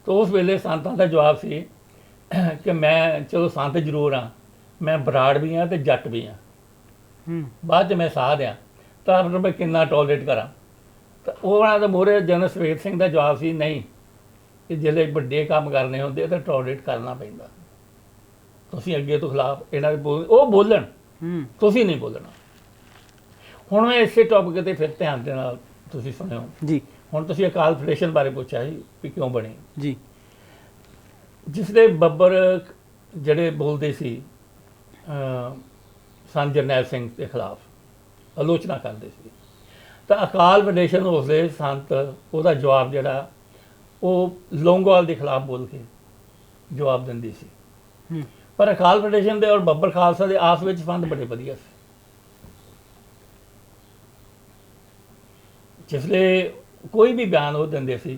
ਤਾਂ ਉਸ ਵੇਲੇ ਸੰਤਾਂ ਦਾ ਜਵਾਬ ਸੀ ਕਿ ਮੈਂ ਚਲੋ ਸੰਤ ਜ਼ਰੂਰ ਹਾਂ, ਮੈਂ ਬਰਾੜ ਵੀ ਹਾਂ ਅਤੇ ਜੱਟ ਵੀ ਹਾਂ, ਬਾਅਦ 'ਚ ਮੈਂ ਸਾਧ ਹਾਂ, ਤਾਂ ਮੈਂ ਕਿੰਨਾ ਟੋਲਰੇਟ ਕਰਾਂ। ਤਾਂ ਉਹਨਾਂ ਦੇ ਮੂਹਰੇ ਜਨਰਲ ਸਵੇਰ ਸਿੰਘ ਦਾ ਜਵਾਬ ਸੀ, ਨਹੀਂ, ਕਿ ਜਿਹੜੇ ਵੱਡੇ ਕੰਮ ਕਰਨੇ ਹੁੰਦੇ ਤਾਂ ਟੋਲਰੇਟ ਕਰਨਾ ਪੈਂਦਾ, ਤੁਸੀਂ ਅੱਗੇ ਤੋਂ ਖਿਲਾਫ ਇਹਨਾਂ ਦੇ ਉਹ ਬੋਲਣ, ਤੁਸੀਂ ਨਹੀਂ ਬੋਲਣਾ। ਹੁਣ ਮੈਂ ਇਸੇ ਟੌਪਿਕ 'ਤੇ ਫਿਰ ਧਿਆਨ ਦੇ ਨਾਲ ਤੁਸੀਂ ਸੁਣਿਓ ਜੀ। ਹੁਣ ਤੁਸੀਂ ਅਕਾਲ ਫੈਡਰੇਸ਼ਨ ਬਾਰੇ ਪੁੱਛਿਆ ਸੀ ਵੀ ਕਿਉਂ ਬਣੀ ਜੀ। ਜਿਸਦੇ ਬੱਬਰ ਜਿਹੜੇ ਬੋਲਦੇ ਸੀ ਸੰਤ ਜਰਨੈਲ ਸਿੰਘ ਦੇ ਖਿਲਾਫ ਆਲੋਚਨਾ ਕਰਦੇ ਸੀ, ਤਾਂ ਅਕਾਲ ਫੈਡਰੇਸ਼ਨ ਉਸਦੇ ਸੰਤ ਉਹਦਾ ਜਵਾਬ ਜਿਹੜਾ ਉਹ ਲੌਂਗੋਵਾਲ ਦੇ ਖਿਲਾਫ ਬੋਲ ਕੇ ਜਵਾਬ ਦਿੰਦੀ ਸੀ। ਪਰ ਅਕਾਲ ਫੈਡਰੇਸ਼ਨ ਦੇ ਔਰ ਬੱਬਰ ਖਾਲਸਾ ਦੇ ਆਪਸ ਵਿੱਚ ਸੰਬੰਧ ਬੜੇ ਵਧੀਆ ਸੀ। ਜਿਸਲੇ ਕੋਈ ਵੀ ਬਿਆਨ ਉਹ ਦਿੰਦੇ ਸੀ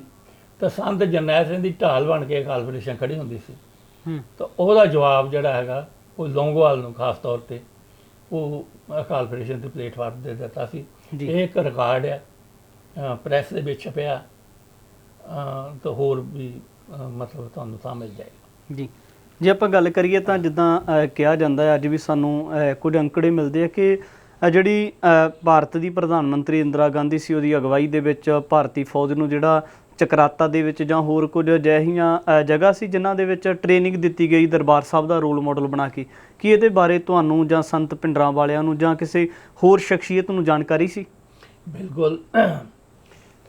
ਤਾਂ ਸੰਤ ਜਰਨੈਲ ਸਿੰਘ ਦੀ ਢਾਲ ਬਣ ਕੇ ਅਕਾਲ ਫੈਡਰੇਸ਼ਨ ਖੜੀ ਹੁੰਦੀ ਸੀ। ਤਾਂ ਉਹਦਾ ਜਵਾਬ ਜਿਹੜਾ ਹੈਗਾ ਉਹ ਲੌਂਗੋਵਾਲ ਨੂੰ ਖਾਸ ਤੌਰ 'ਤੇ ਉਹ ਅਕਾਲ ਫੈਡਰੇਸ਼ਨ ਦੇ ਪਲੇਟਫਾਰਮ 'ਤੇ ਦਿੱਤਾ ਸੀ। ਇਹ ਇੱਕ ਰਿਕਾਰਡ ਹੈ, ਪ੍ਰੈਸ ਦੇ ਵਿੱਚ ਛਪਿਆ, ਤਾਂ ਹੋਰ ਵੀ ਮਤਲਬ ਤੁਹਾਨੂੰ ਤਾਂ ਮਿਲ ਜਾਏਗਾ ਜੀ। ਜੇ ਆਪਾਂ ਗੱਲ ਕਰੀਏ ਤਾਂ ਜਿੱਦਾਂ ਕਿਹਾ ਜਾਂਦਾ ਹੈ, ਅੱਜ ਵੀ ਸਾਨੂੰ ਕੁਝ ਅੰਕੜੇ ਮਿਲਦੇ ਆ ਕਿ ਜਿਹੜੀ ਭਾਰਤ ਦੀ ਪ੍ਰਧਾਨ ਮੰਤਰੀ ਇੰਦਰਾ ਗਾਂਧੀ ਸੀ, ਉਹਦੀ ਅਗਵਾਈ ਦੇ ਵਿੱਚ ਭਾਰਤੀ ਫੌਜ ਨੂੰ ਜਿਹੜਾ ਚਕਰਾਤਾ ਦੇ ਵਿੱਚ ਜਾਂ ਹੋਰ ਕੁਝ ਅਜਿਹੀਆਂ ਜਗ੍ਹਾ ਸੀ ਜਿਨ੍ਹਾਂ ਦੇ ਵਿੱਚ ਟ੍ਰੇਨਿੰਗ ਦਿੱਤੀ ਗਈ ਦਰਬਾਰ ਸਾਹਿਬ ਦਾ ਰੋਲ ਮਾਡਲ ਬਣਾ ਕੇ। ਕੀ ਇਹਦੇ ਬਾਰੇ ਤੁਹਾਨੂੰ ਜਾਂ ਸੰਤ ਭਿੰਡਰਾਂ ਵਾਲਿਆਂ ਨੂੰ ਜਾਂ ਕਿਸੇ ਹੋਰ ਸ਼ਖਸੀਅਤ ਨੂੰ ਜਾਣਕਾਰੀ ਸੀ? ਬਿਲਕੁਲ,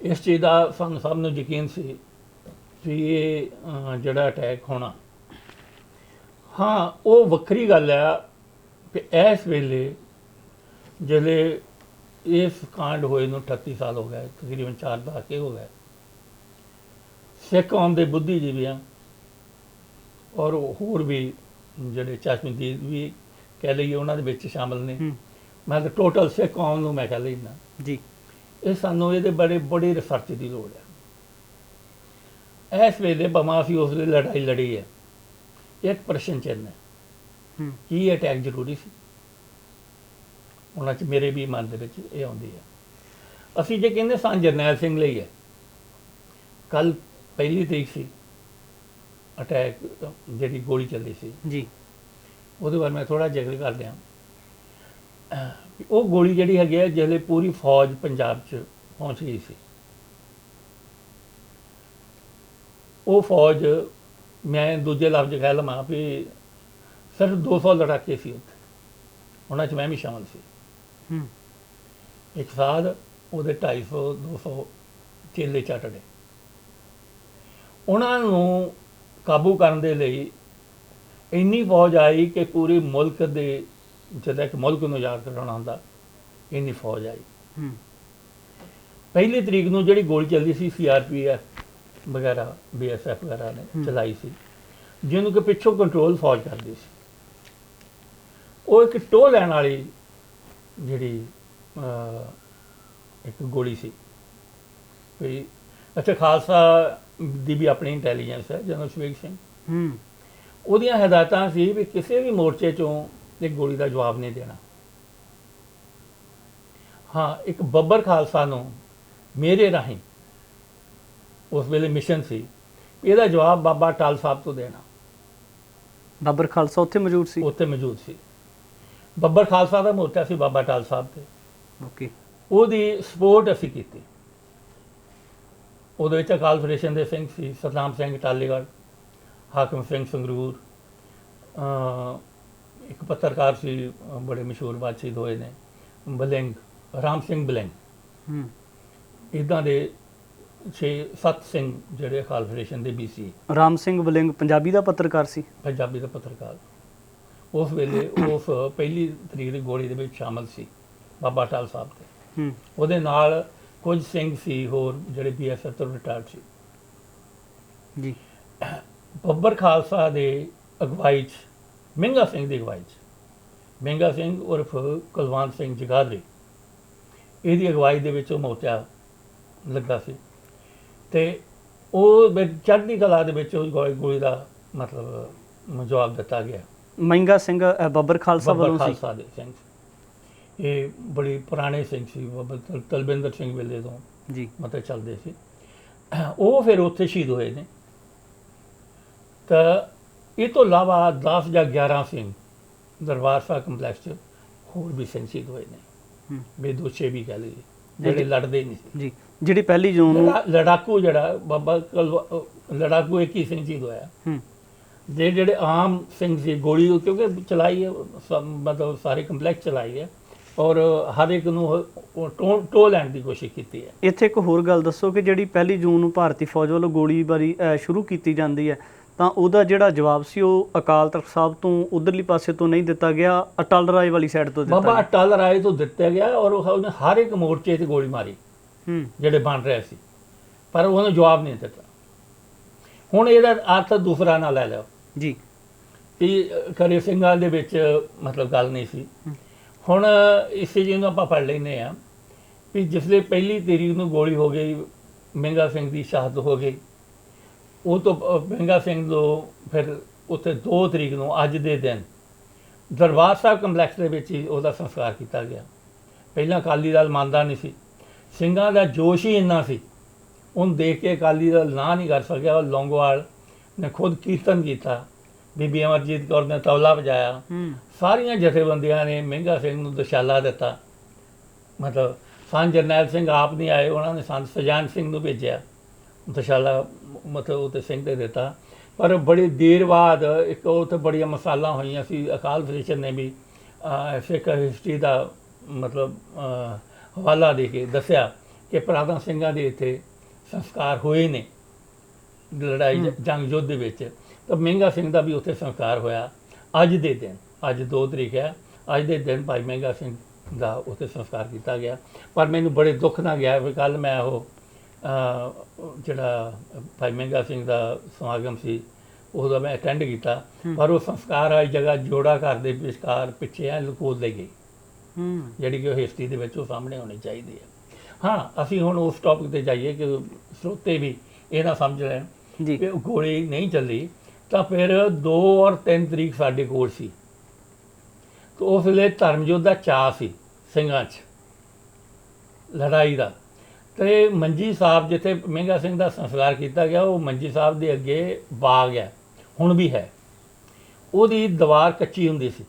ਇਸ ਚੀਜ਼ ਦਾ ਸਾਨੂੰ ਸਭ ਨੂੰ ਯਕੀਨ ਸੀ ਵੀ ਇਹ ਜਿਹੜਾ ਅਟੈਕ ਹੋਣਾ। ਹਾਂ, ਉਹ ਵੱਖਰੀ ਗੱਲ ਆ ਕਿ ਇਸ ਵੇਲੇ ਜਿਹੜੇ ਇਸ ਕਾਂਡ ਹੋਏ ਨੂੰ 38 ਸਾਲ ਹੋ ਗਏ, ਤਕਰੀਬਨ 4 ਦਹਾਕੇ ਹੋ ਗਏ। ਸਿੱਖ ਕੌਮ ਦੇ ਬੁੱਧੀਜੀਵੀਆਂ ਔਰ ਹੋਰ ਵੀ ਜਿਹੜੇ ਚਸ਼ਮਦੀਦ ਵੀ ਕਹਿ ਲਈਏ ਉਹਨਾਂ ਦੇ ਵਿੱਚ ਸ਼ਾਮਲ ਨੇ। ਮੈਂ ਤਾਂ ਟੋਟਲ ਸਿੱਖ ਕੌਮ ਨੂੰ ਮੈਂ ਕਹਿ ਲੈਂਦਾ ਜੀ, ਇਹ ਸਾਨੂੰ ਇਹਦੇ ਬੜੀ ਰਿਸਰਚ ਦੀ ਲੋੜ ਹੈ। ਇਸ ਵੇਲੇ ਭਾਵੇਂ ਅਸੀਂ ਉਸ ਵੇਲੇ ਲੜਾਈ ਲੜੀ ਹੈ, ਇੱਕ ਪ੍ਰਸ਼ਨ ਚਿੰਨ੍ਹ ਹੈ ਕੀ ਇਹ ਅਟੈਕ ਜ਼ਰੂਰੀ ਸੀ। ਉਹਨਾਂ 'ਚ ਮੇਰੇ ਵੀ ਮਨ ਦੇ ਵਿੱਚ ਇਹ ਆਉਂਦੀ ਹੈ। ਅਸੀਂ ਜੇ ਕਹਿੰਦੇ ਸਾਂ ਜਰਨੈਲ ਸਿੰਘ ਲਈ ਹੈ, ਕੱਲ 1 ਤਰੀਕ ਸੀ, ਅਟੈਕ ਜਿਹੜੀ ਗੋਲੀ ਚੱਲੀ ਸੀ ਜੀ, ਉਹਦੇ ਬਾਰੇ ਮੈਂ ਥੋੜ੍ਹਾ ਜ਼ਿਕਰ ਕਰ ਦਿਆਂ। ਉਹ ਗੋਲੀ ਜਿਹੜੀ ਹੈਗੀ ਹੈ ਜਿਹੜੇ ਪੂਰੀ ਫੌਜ ਪੰਜਾਬ 'ਚ ਪਹੁੰਚ ਗਈ ਸੀ, ਉਹ ਫੌਜ, ਮੈਂ ਦੂਜੇ ਲਫ਼ਜ਼ ਕਹਿ ਲਵਾਂ ਵੀ ਸਿਰਫ 200 ਲੜਾਕੇ ਸੀ ਉੱਥੇ, ਉਹਨਾਂ 'ਚ ਮੈਂ ਵੀ ਸ਼ਾਮਲ ਸੀ। ਇੱਕ ਸਾਥ ਉਹਦੇ 250-200 ਚੇਲੇ ਚੱਟੜੇ। ਉਹਨਾਂ ਨੂੰ ਕਾਬੂ ਕਰਨ ਦੇ ਲਈ ਇੰਨੀ ਫੌਜ ਆਈ ਕਿ ਪੂਰੇ ਮੁਲਕ ਦੇ, ਜਦੋਂ ਇੱਕ ਮੁਲਕ ਨੂੰ ਆਜ਼ਾਦ ਕਰਾਉਣਾ ਹੁੰਦਾ, ਇੰਨੀ ਫੌਜ ਆਈ। 1 ਤਰੀਕ ਨੂੰ ਜਿਹੜੀ ਗੋਲੀ ਚੱਲਦੀ ਸੀ CRPF ਵਗੈਰਾ, BSF ਵਗੈਰਾ ਨੇ ਚਲਾਈ ਸੀ, ਜਿਹਨੂੰ ਕਿ ਪਿੱਛੋਂ ਕੰਟਰੋਲ ਫੌਜ ਕਰਦੀ ਸੀ। ਉਹ ਇੱਕ ਟੋਹ ਲੈਣ ਵਾਲੀ ਜਿਹੜੀ ਇੱਕ ਗੋਲੀ ਸੀ। ਕੋਈ ਅੱਛਾ, ਖਾਲਸਾ ਦੀ ਵੀ ਆਪਣੀ ਇੰਟੈਲੀਜੈਂਸ ਹੈ, ਜਨਰਲ ਸ਼ਵੇਕ ਸਿੰਘ, ਉਹਦੀਆਂ ਹਦਾਇਤਾਂ ਸੀ ਵੀ ਕਿਸੇ ਵੀ ਮੋਰਚੇ 'ਚੋਂ ਇੱਕ ਗੋਲੀ ਦਾ ਜਵਾਬ ਨਹੀਂ ਦੇਣਾ। ਹਾਂ, ਇੱਕ ਬੱਬਰ ਖਾਲਸਾ ਨੂੰ ਮੇਰੇ ਰਾਹੀਂ ਉਸ ਵੇਲੇ ਮਿਸ਼ਨ ਸੀ, ਇਹਦਾ ਜਵਾਬ ਬਾਬਾ ਅਟਲ ਸਾਹਿਬ ਤੋਂ ਦੇਣਾ। ਬੱਬਰ ਖਾਲਸਾ ਉੱਥੇ ਮੌਜੂਦ ਸੀ? ਉੱਥੇ ਮੌਜੂਦ ਸੀ। ਬੱਬਰ ਖਾਲਸਾ ਦਾ ਮੋਰਚਾ ਸੀ ਬਾਬਾ ਅਟਲ ਸਾਹਿਬ ਤੇ। ਓਕੇ। ਉਹਦੀ ਸਪੋਰਟ ਅਸੀਂ ਕੀਤੀ। ਉਹਦੇ ਵਿੱਚ ਅਕਾਲ ਫੈਡਰੇਸ਼ਨ ਦੇ ਸਿੰਘ ਸੀ, ਸਤਨਾਮ ਸਿੰਘ ਟਾਲੀਗੜ੍ਹ, ਹਾਕਮ ਸਿੰਘ ਸੰਗਰੂਰ, ਇੱਕ ਪੱਤਰਕਾਰ ਸੀ, ਬੜੇ ਮਸ਼ਹੂਰ ਬਾਤਚੀਤ ਹੋਏ ਨੇ, ਬਲਿੰਗ, ਰਾਮ ਸਿੰਘ ਬਲਿੰਗ, ਇੱਦਾਂ ਦੇ 6-7 ਸਿੰਘ ਜਿਹੜੇ ਅਕਾਲ ਫੈਡਰੇਸ਼ਨ ਦੇ BC। ਰਾਮ ਸਿੰਘ ਬਲਿੰਗ ਪੰਜਾਬੀ ਦਾ ਪੱਤਰਕਾਰ ਸੀ? ਪੰਜਾਬੀ ਦਾ ਪੱਤਰਕਾਰ। ਉਸ ਵੇਲੇ ਉਸ 1 ਤਰੀਕ ਦੀ ਗੋਲੀ ਦੇ ਵਿੱਚ ਸ਼ਾਮਲ ਸੀ ਬਾਬਾ ਅਟਲ ਸਾਹਿਬ ਤੇ। ਉਹਦੇ ਨਾਲ ਕੁਝ ਸਿੰਘ ਸੀ ਹੋਰ ਜਿਹੜੇ BSF ਤੋਂ ਰਿਟਾਇਰਡ ਸੀ ਜੀ। ਬੱਬਰ ਖਾਲਸਾ ਦੇ ਅਗਵਾਈ 'ਚ, ਮਹਿੰਗਾ ਸਿੰਘ ਦੀ ਅਗਵਾਈ 'ਚ, ਮਹਿੰਗਾ ਸਿੰਘ ਉਰਫ ਕੁਲਵੰਤ ਸਿੰਘ ਜਗਾਦਰੀ, ਇਹਦੀ ਅਗਵਾਈ ਦੇ ਵਿੱਚ ਉਹ ਮੋਰਚਾ ਲੱਗਾ ਸੀ। ਅਤੇ ਉਹ ਚੜ੍ਹਦੀ ਕਲਾ ਦੇ ਵਿੱਚ ਉਹ ਗੋਲੀ ਦਾ ਮਤਲਬ ਜਵਾਬ ਦਿੱਤਾ ਗਿਆ। ਮਹਿੰਗਾ ਸਿੰਘ ਬੱਬਰ ਖਾਲਸਾ ਵੱਲੋਂ ਸੀ? ਖਾਲਸਾ ਦੇ ਸਿੰਘ, ਇਹ ਬੜੇ ਪੁਰਾਣੇ ਸਿੰਘ ਸੀ, ਬਾਬਾ ਤਲਵਿੰਦਰ ਸਿੰਘ ਵੇਲੇ ਤੋਂ ਜੀ ਮਤਲਬ ਚੱਲਦੇ ਸੀ। ਉਹ ਫਿਰ ਉੱਥੇ ਸ਼ਹੀਦ ਹੋਏ ਨੇ। ਤਾਂ ਇਹ ਤੋਂ ਇਲਾਵਾ 10 ਜਾਂ 11 ਸਿੰਘ ਦਰਬਾਰ ਸਾਹਿਬ ਕੰਪਲੈਕਸ 'ਚ ਹੋਰ ਵੀ ਸਿੰਘ ਸ਼ਹੀਦ ਹੋਏ ਨੇ, ਬੇਦੋਸ਼ੇ ਵੀ ਕਹਿ ਲਈਏ, ਜਿਹੜੇ ਲੜਦੇ ਨਹੀਂ ਸੀ ਜੀ। ਜਿਹੜੀ 1 ਜੂਨ ਨੂੰ ਲੜਾਕੂ, ਜਿਹੜਾ ਬਾਬਾ ਲੜਾਕੂ ਇੱਕ ਹੀ ਸਿੰਘ ਸ਼ਹੀਦ ਹੋਇਆ। ਜਿਹੜੇ ਆਮ ਸਿੰਘ ਸੀ, ਗੋਲੀ ਕਿਉਂਕਿ ਚਲਾਈ ਹੈ, ਮਤਲਬ ਸਾਰੇ ਕੰਪਲੈਕਸ ਚਲਾਈ ਹੈ, ਔਰ ਹਰ ਇੱਕ ਨੂੰ ਟੋਹ ਲੈਣ ਦੀ ਕੋਸ਼ਿਸ਼ ਕੀਤੀ ਹੈ। ਇੱਥੇ ਇੱਕ ਹੋਰ ਗੱਲ ਦੱਸੋ ਕਿ ਜਿਹੜੀ 1 ਜੂਨ ਨੂੰ ਭਾਰਤੀ ਫੌਜ ਵੱਲੋਂ ਗੋਲੀਬਾਰੀ ਸ਼ੁਰੂ ਕੀਤੀ ਜਾਂਦੀ ਹੈ, ਤਾਂ ਉਹਦਾ ਜਿਹੜਾ ਜਵਾਬ ਸੀ ਉਹ ਅਕਾਲ ਤਖਤ ਸਾਹਿਬ ਤੋਂ ਉਧਰਲੀ ਪਾਸੇ ਤੋਂ ਨਹੀਂ ਦਿੱਤਾ ਗਿਆ, ਅਟਲ ਰਾਏ ਵਾਲੀ ਸਾਈਡ ਤੋਂ ਦਿੱਤਾ ਬਾਬਾ ਅਟਲ ਰਾਏ ਤੋਂ ਦਿੱਤਾ ਗਿਆ, ਔਰ ਉਹਨੇ ਹਰ ਇੱਕ ਮੋਰਚੇ 'ਤੇ ਗੋਲੀ ਮਾਰੀ ਜਿਹੜੇ ਬਣ ਰਹੇ ਸੀ, ਪਰ ਉਹਨੇ ਜਵਾਬ ਨਹੀਂ ਦਿੱਤਾ। ਹੁਣ ਇਹਦਾ ਅਰਥ ਦੂਸਰਾ ਨਾ ਲੈ ਲਿਓ ਜੀ ਕਿ ਖਰੇ ਸਿੰਘਾਂ ਦੇ ਵਿੱਚ ਮਤਲਬ ਗੱਲ ਨਹੀਂ ਸੀ। ਹੁਣ ਇਸੇ ਚੀਜ਼ ਨੂੰ ਆਪਾਂ ਪੜ੍ਹ ਲੈਂਦੇ ਹਾਂ ਵੀ ਜਿਸਲੇ 1 ਤਰੀਕ ਨੂੰ ਗੋਲੀ ਹੋ ਗਈ, ਮਹਿੰਗਾ ਸਿੰਘ ਦੀ ਸ਼ਹਾਦਤ ਹੋ ਗਈ, ਉਹ ਤੋਂ ਮਹਿੰਗਾ ਸਿੰਘ ਤੋਂ ਫਿਰ ਉੱਥੇ 2 ਤਰੀਕ ਨੂੰ ਅੱਜ ਦੇ ਦਿਨ ਦਰਬਾਰ ਸਾਹਿਬ ਕੰਪਲੈਕਸ ਦੇ ਵਿੱਚ ਹੀ ਉਹਦਾ ਸੰਸਕਾਰ ਕੀਤਾ ਗਿਆ। ਪਹਿਲਾਂ ਅਕਾਲੀ ਦਲ ਮੰਨਦਾ ਨਹੀਂ ਸੀ, ਸਿੰਘਾਂ ਦਾ ਜੋਸ਼ ਹੀ ਇੰਨਾ ਸੀ, ਉਹਨੂੰ ਦੇਖ ਕੇ ਅਕਾਲੀ ਦਲ ਨਾ ਨਹੀਂ ਕਰ ਸਕਿਆ। ਲੌਂਗੋਵਾਲ ਨੇ ਖੁਦ ਕੀਰਤਨ ਕੀਤਾ, ਬੀਬੀ ਅਮਰਜੀਤ ਕੌਰ ਨੇ ਤਬਲਾ ਵਜਾਇਆ, ਸਾਰੀਆਂ ਜਥੇਬੰਦੀਆਂ ਨੇ ਮਹਿੰਗਾ ਸਿੰਘ ਨੂੰ ਦੁਸ਼ਾਲਾ ਦਿੱਤਾ। ਮਤਲਬ ਸੰਤ ਜਰਨੈਲ ਸਿੰਘ ਆਪ ਨਹੀਂ ਆਏ, ਉਹਨਾਂ ਨੇ ਸੰਤ ਸਜਾਨ ਸਿੰਘ ਨੂੰ ਭੇਜਿਆ, ਦੁਸ਼ਾਲਾ ਮਤਲਬ ਉਹ 'ਤੇ ਸਿੰਘ 'ਤੇ ਦਿੱਤਾ। ਪਰ ਬੜੀ ਦੇਰ ਬਾਅਦ ਇੱਕ ਉੱਥੇ ਬੜੀਆਂ ਮਸਾਲਾਂ ਹੋਈਆਂ ਸੀ। ਅਕਾਲ ਫੈਡਰੇਸ਼ਨ ਨੇ ਵੀ ਸਿੱਖ ਹਿਸਟਰੀ ਦਾ ਮਤਲਬ ਹਵਾਲਾ ਦੇ ਕੇ ਦੱਸਿਆ ਕਿ ਪੁਰਾਤਨ ਸਿੰਘਾਂ ਦੇ ਇੱਥੇ ਸੰਸਕਾਰ ਹੋਏ ਨੇ ਲੜਾਈ ਜੰਗ ਯੁੱਧ ਦੇ ਵਿੱਚ, ਤਾਂ ਮਹਿੰਗਾ ਸਿੰਘ ਦਾ ਵੀ ਉੱਥੇ ਸੰਸਕਾਰ ਹੋਇਆ ਅੱਜ ਦੇ ਦਿਨ। ਅੱਜ 2 ਤਰੀਕ ਹੈ, ਅੱਜ ਦੇ ਦਿਨ ਭਾਈ ਮਹਿੰਗਾ ਸਿੰਘ ਦਾ ਉੱਥੇ ਸੰਸਕਾਰ ਕੀਤਾ ਗਿਆ। ਪਰ ਮੈਨੂੰ ਬੜੇ ਦੁੱਖ ਨਾਲ ਗਿਆ ਵੀ ਕੱਲ੍ਹ ਮੈਂ ਉਹ ਜਿਹੜਾ ਭਾਈ ਮਹਿੰਗਾ ਸਿੰਘ ਦਾ ਸਮਾਗਮ ਸੀ ਉਹਦਾ ਮੈਂ ਅਟੈਂਡ ਕੀਤਾ, ਪਰ ਉਹ ਸੰਸਕਾਰ ਵਾਲੀ ਜਗ੍ਹਾ ਜੋੜਾ ਘਰ ਦੇ ਵਿਚਕਾਰ ਪਿੱਛੇ ਐ ਲੁਕੋ ਲਈ ਗਈ, ਜਿਹੜੀ ਕਿ ਉਹ ਹਿਸਟਰੀ ਦੇ ਵਿੱਚ ਉਹ ਸਾਹਮਣੇ ਹੋਣੀ ਚਾਹੀਦੀ ਹੈ। ਹਾਂ, ਅਸੀਂ ਹੁਣ ਉਸ ਟੌਪਿਕ 'ਤੇ ਜਾਈਏ ਕਿ ਸਰੋਤੇ ਵੀ ਇਹ ਨਾ ਸਮਝ ਲੈਣ ਜੀ ਕਿ ਗੋਲੀ ਨਹੀਂ ਚੱਲੀ ਤਾਂ ਫਿਰ 2 ਔਰ 3 ਤਰੀਕ ਸਾਡੇ ਕੋਲ ਸੀ। ਤੇ ਉਸ ਵੇਲੇ ਧਰਮਯੁੱਧ ਦਾ ਚਾਅ ਸੀ ਸਿੰਘਾਂ 'ਚ, ਲੜਾਈ ਦਾ। ਤੇ ਮੰਜੀ ਸਾਹਿਬ ਜਿੱਥੇ ਮਹਿੰਗਾ ਸਿੰਘ ਦਾ ਸੰਸਕਾਰ ਕੀਤਾ ਗਿਆ, ਉਹ ਮੰਜੀ ਸਾਹਿਬ ਦੇ ਅੱਗੇ ਬਾਗ ਹੈ, ਹੁਣ ਵੀ ਹੈ। ਉਹਦੀ ਦੀਵਾਰ ਕੱਚੀ ਹੁੰਦੀ ਸੀ,